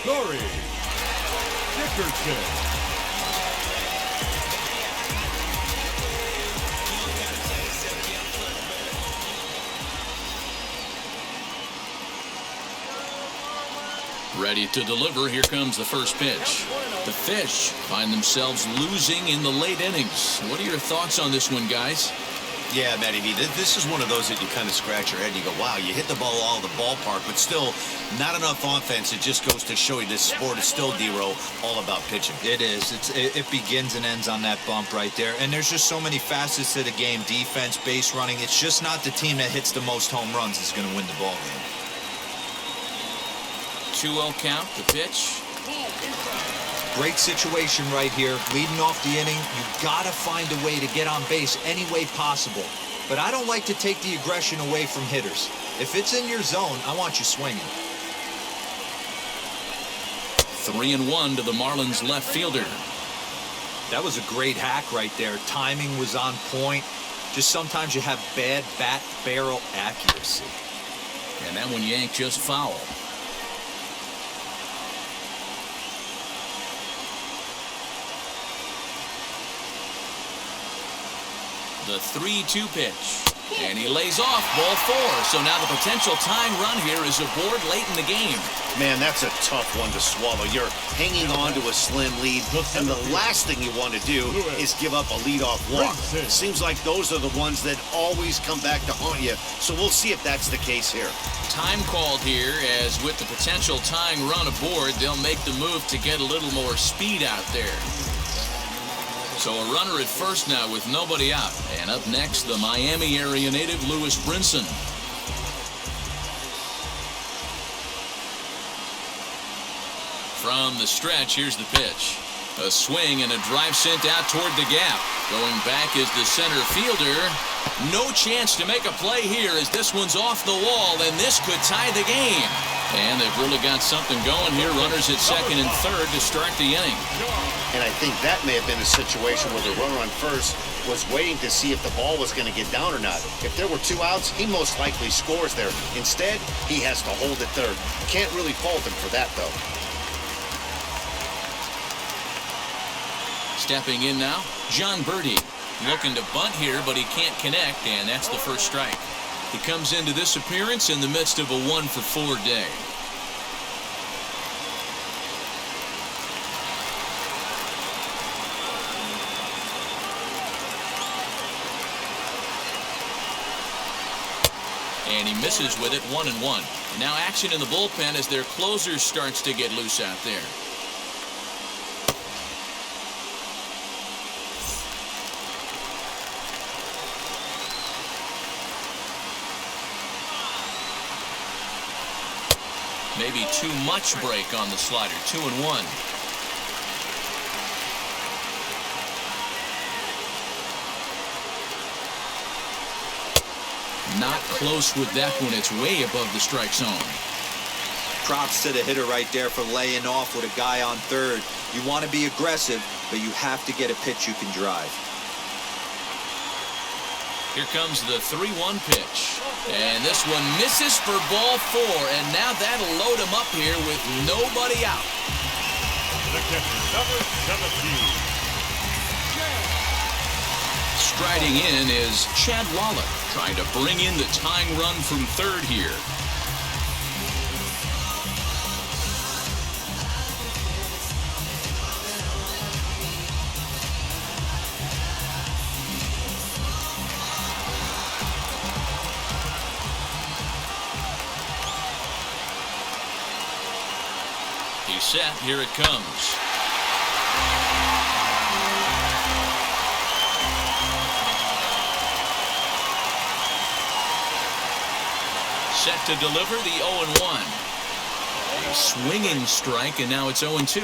Corey Dickerson. Ready to deliver. Here comes the first pitch. The Fish find themselves losing in the late innings. What are your thoughts on this one, guys? Yeah, Matty V, this is one of those that you kind of scratch your head and you go, wow, you hit the ball all in the ballpark, but still not enough offense. It just goes to show you this sport is still, D-Row, all about pitching. It is. It begins and ends on that bump right there. And there's just so many facets to the game. Defense, base running. It's just not the team that hits the most home runs is going to win the ball game. 2-0 count, the pitch. Great situation right here. Leading off the inning, you got to find a way to get on base any way possible. But I don't like to take the aggression away from hitters. If it's in your zone, I want you swinging. 3-1 to the Marlins left fielder. That was a great hack right there. Timing was on point. Just sometimes you have bad bat barrel accuracy. And that one yanked just foul. The 3-2 pitch. And he lays off, ball 4. So now the potential tying run here is aboard late in the game. Man, that's a tough one to swallow. You're hanging on to a slim lead, and the last thing you want to do is give up a leadoff walk. It seems like those are the ones that always come back to haunt you, so we'll see if that's the case here. Time called here, as with the potential tying run aboard, they'll make the move to get a little more speed out there. So a runner at first now with nobody out. And up next, the Miami area native, Lewis Brinson. From the stretch, here's the pitch. A swing and a drive sent out toward the gap. Going back is the center fielder. No chance to make a play here as this one's off the wall, and this could tie the game. And they've really got something going here. Runners at second and third to start the inning. And I think that may have been a situation where the runner on first was waiting to see if the ball was going to get down or not. If there were 2 outs, he most likely scores there. Instead, he has to hold at third. Can't really fault him for that, though. Stepping in now, John Birdie. Looking to bunt here, but he can't connect, and that's the first strike. He comes into this appearance in the midst of a 1-for-4 day. And he misses with it, 1-1. Now action in the bullpen as their closer starts to get loose out there. Maybe too much break on the slider, 2-1. Not close with that one. It's way above the strike zone. Props to the hitter right there for laying off with a guy on third. You want to be aggressive, but you have to get a pitch you can drive. Here comes the 3-1 pitch. And this one misses for ball 4. And now that'll load him up here with nobody out. The catcher, number 17. Striding in is Chad Wallach, trying to bring in the tying run from third here. He's set. Here it comes. Set to deliver the 0-1. A swinging strike, and now it's 0-2.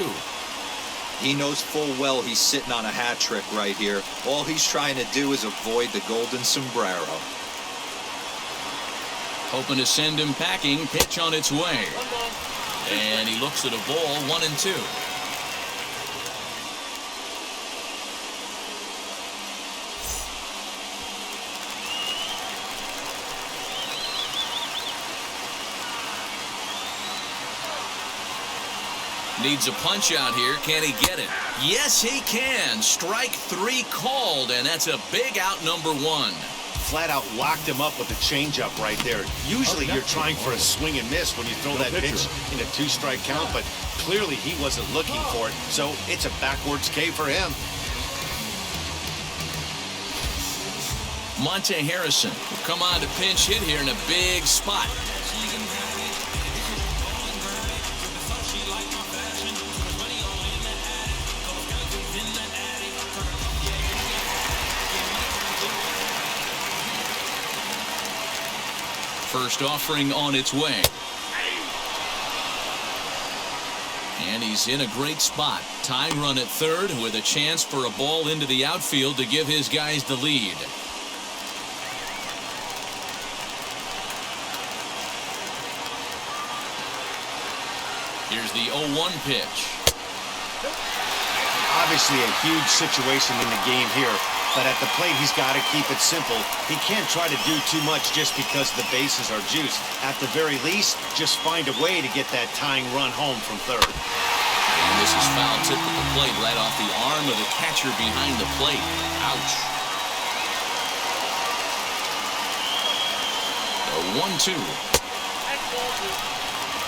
He knows full well he's sitting on a hat trick right here. All he's trying to do is avoid the golden sombrero. Hoping to send him packing. Pitch on its way. And he looks at a ball, 1-2. Needs a punch out here. Can he get it? Yes, he can. Strike 3 called, and that's a big out, number 1. Flat out locked him up with a changeup right there. Usually you're trying for a swing and miss when you throw that pitch in a 2-strike count, but clearly he wasn't looking for it, so it's a backwards K for him. Monte Harrison will come on to pinch hit here in a big spot. First offering on its way. And he's in a great spot. Tying run at third with a chance for a ball into the outfield to give his guys the lead. Here's the 0-1 pitch. Obviously a huge situation in the game here, but at the plate he's got to keep it simple. He can't try to do too much just because the bases are juiced. At the very least, just find a way to get that tying run home from third. And this is foul tip at the plate right off the arm of the catcher behind the plate. Ouch. The 1-2.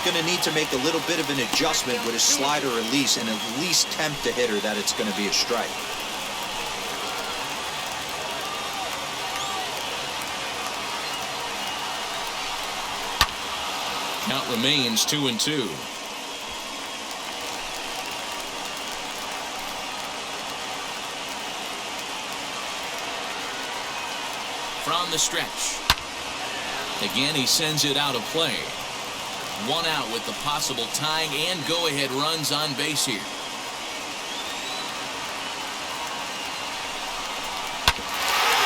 Going to need to make a little bit of an adjustment with his slider release and at least tempt the hitter that it's going to be a strike. Count remains 2-2. From the stretch. Again, he sends it out of play. 1 out with the possible tying and go-ahead runs on base here.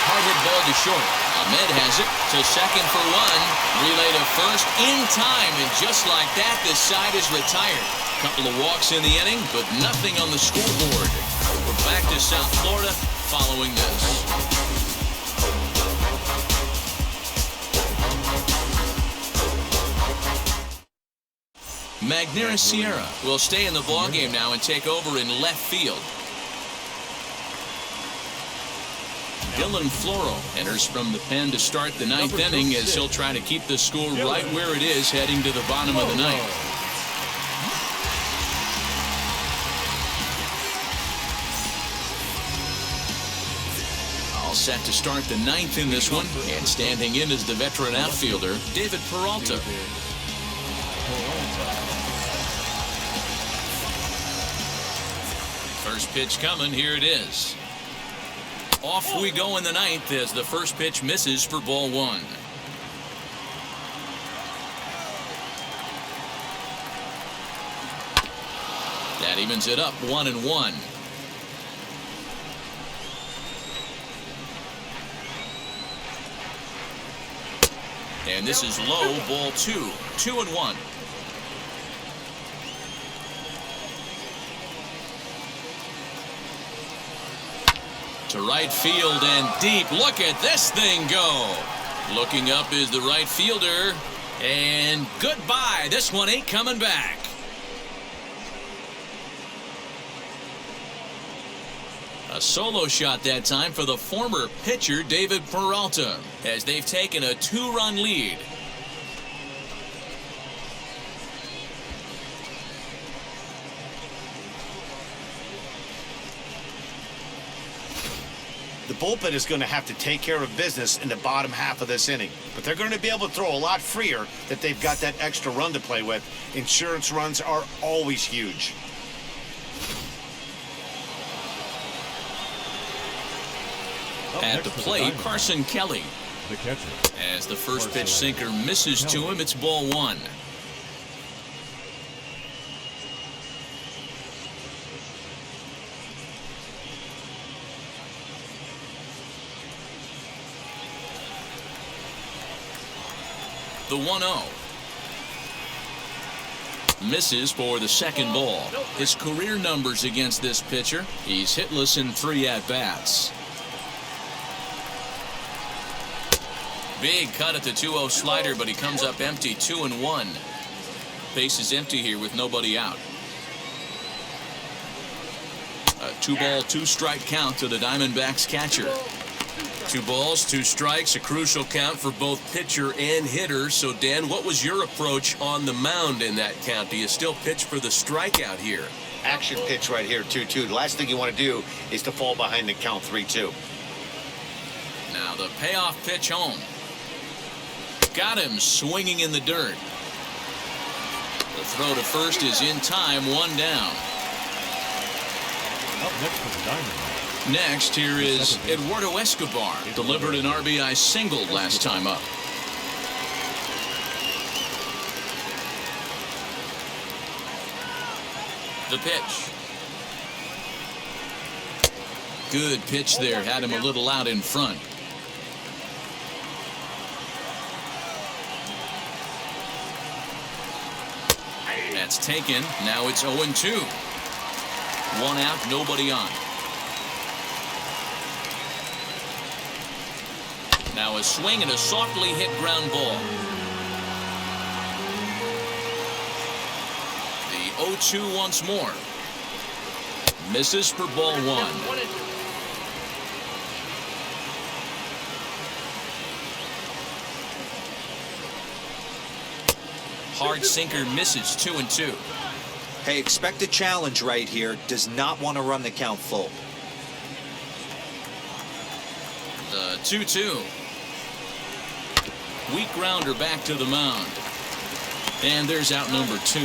Hard hit ball to short. Ahmed has it to second for 1. Relay to first in time, and just like that, this side is retired. Couple of walks in the inning, but nothing on the scoreboard. We're back to South Florida following this. Magnera Sierra will stay in the ballgame now and take over in left field. Dylan Floro enters from the pen to start the 9th inning as he'll try to keep the score right where it is heading to the bottom of the 9th. All set to start the 9th in this one, and standing in is the veteran outfielder, David Peralta. First pitch coming, here it is. Off we go in the 9th as the first pitch misses for ball 1. That evens it up 1-1. And this is low, ball 2, 2-1. To right field and deep. Look at this thing go. Looking up is the right fielder. And goodbye. This one ain't coming back. A solo shot that time for the former pitcher, David Peralta, as they've taken a 2-run lead. The bullpen is going to have to take care of business in the bottom half of this inning. But they're going to be able to throw a lot freer that they've got that extra run to play with. Insurance runs are always huge. At the plate, Carson Kelly. The catcher. As the first pitch sinker misses to him, it's ball 1. The 1-0. Misses for the second ball. His career numbers against this pitcher, he's hitless in 3 at-bats. Big cut at the 2-0 slider, but he comes up empty, 2-1. Base is empty here with nobody out. A 2-ball, 2-strike count to the Diamondbacks catcher. 2 balls, 2 strikes, a crucial count for both pitcher and hitter. So, Dan, what was your approach on the mound in that count? Do you still pitch for the strikeout here? Action pitch right here, 2-2. The last thing you want to do is to fall behind the count 3-2. Now the payoff pitch home. Got him swinging in the dirt. The throw to first is in time, 1 down. Up next for the Diamondbacks. Next, here is Eduardo Escobar. Delivered an RBI single last time up. The pitch. Good pitch there. Had him a little out in front. That's taken. Now it's 0-2. 1 out, nobody on. Now a swing and a softly hit ground ball. The 0-2 once more. Misses for ball 1. Hard sinker misses, 2-2. Hey, expect a challenge right here. Does not want to run the count full. The 2-2. Weak grounder back to the mound. And there's out number 2.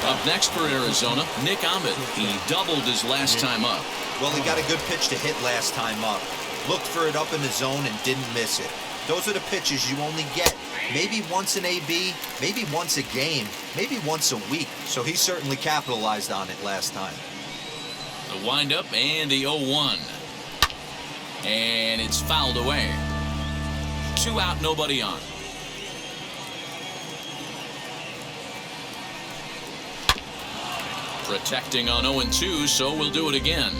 Up next for Arizona, Nick Ahmed. He doubled his last time up. Well, he got a good pitch to hit last time up. Looked for it up in the zone and didn't miss it. Those are the pitches you only get maybe once in AB, maybe once a game, maybe once a week. So he certainly capitalized on it last time. The windup and the 0-1. And it's fouled away. 2 out, nobody on. Protecting on 0-2, so we'll do it again.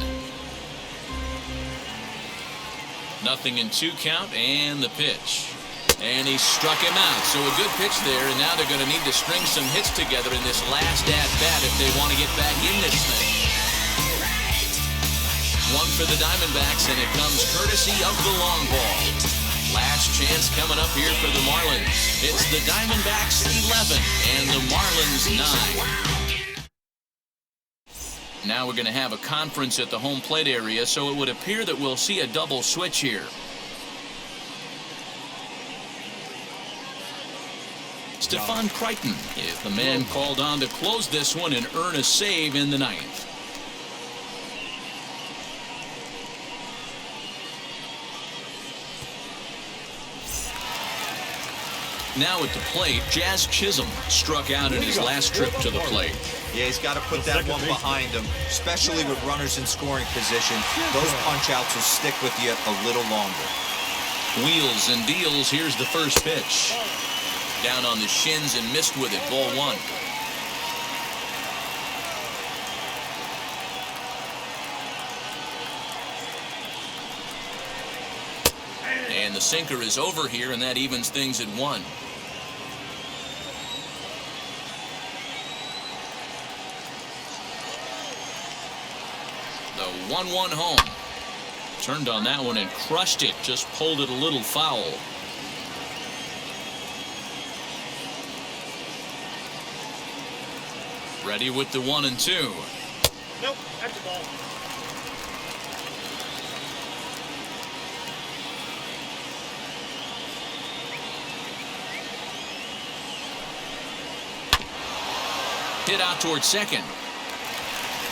Nothing in 2 count, and the pitch. And he struck him out. So a good pitch there, and now they're going to need to string some hits together in this last at-bat if they want to get back in this thing. 1 for the Diamondbacks, and it comes courtesy of the long ball. Last chance coming up here for the Marlins. It's the Diamondbacks 11 and the Marlins 9. Now we're going to have a conference at the home plate area, so it would appear that we'll see a double switch here. Stephon Crichton is the man called on to close this one and earn a save in the 9th. Now at the plate, Jazz Chisholm struck out in his last trip to the plate. Yeah, he's got to put that one behind him, especially with runners in scoring position. Those punch-outs will stick with you a little longer. Wheels and deals. Here's the first pitch. Down on the shins and missed with it. Ball one. And the sinker is over here, and that evens things at 1. The 1-1 home. Turned on that one and crushed it. Just pulled it a little foul. Ready with the 1 and 2. Nope, that's the ball. Hit out towards second.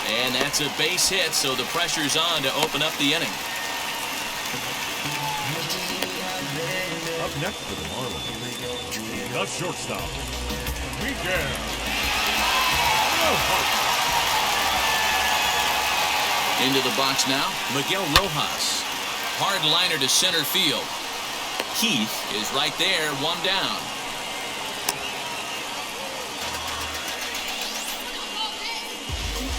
And that's a base hit, so the pressure's on to open up the inning. Up next for the Marlins, the shortstop, Miguel. Into the box now, Miguel Rojas. Hard liner to center field. Keith is right there, 1 down.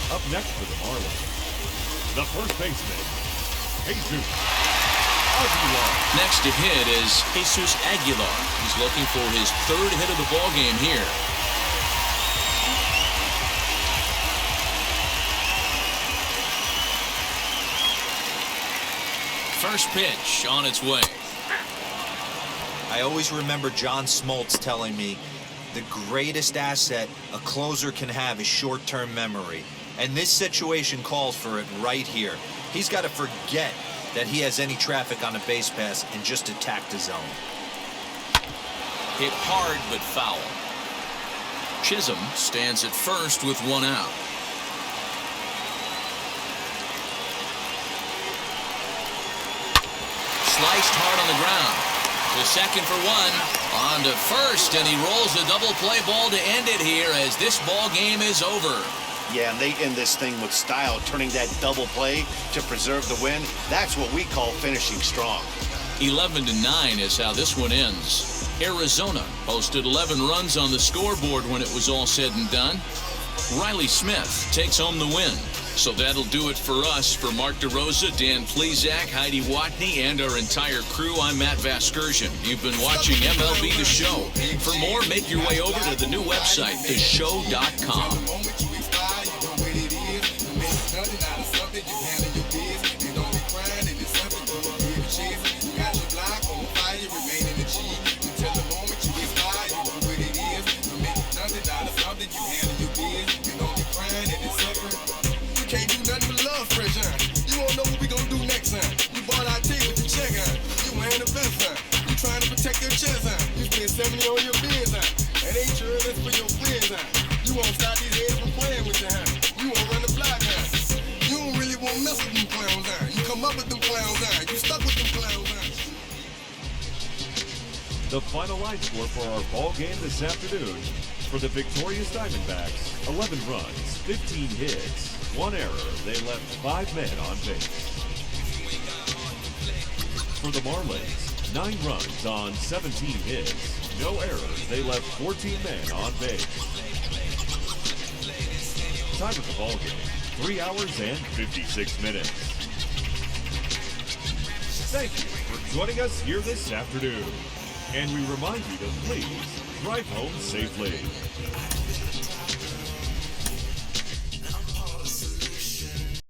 Up next for the Marlins, the first baseman, Jesús. Aguilar. Next to hit is Jesús Aguilar. He's looking for his 3rd hit of the ball game here. First pitch on its way. I always remember John Smoltz telling me the greatest asset a closer can have is short-term memory. And this situation calls for it right here. He's got to forget that he has any traffic on a base pass and just attack the zone. Hit hard but foul. Chisholm stands at first with 1 out. Sliced hard on the ground. To second for 1. On to first, and he rolls the double play ball to end it here as this ball game is over. Yeah, and they end this thing with style, turning that double play to preserve the win. That's what we call finishing strong. 11-9 is how this one ends. Arizona posted 11 runs on the scoreboard when it was all said and done. Riley Smith takes home the win. So that'll do it for us. For Mark DeRosa, Dan Plezak, Heidi Watney, and our entire crew, I'm Matt Vasgersian. You've been watching MLB The Show. For more, make your way over to the new website, theshow.com. Protect your chest, you spend 70 on your biz, that ain't sure that's for your friends, you won't stop these heads from playing with you, you won't run the block, you don't really want to mess with them clowns, you come up with them clowns, you stuck with them clowns. The final line score for our ball game this afternoon: for the victorious Diamondbacks, 11 runs, 15 hits, 1 error. They left 5 men on base. For the Marlins, 9 runs on 17 hits, no errors. They left 14 men on base. Time of the ball game, 3 hours and 56 minutes. Thank you for joining us here this afternoon. And we remind you to please drive home safely.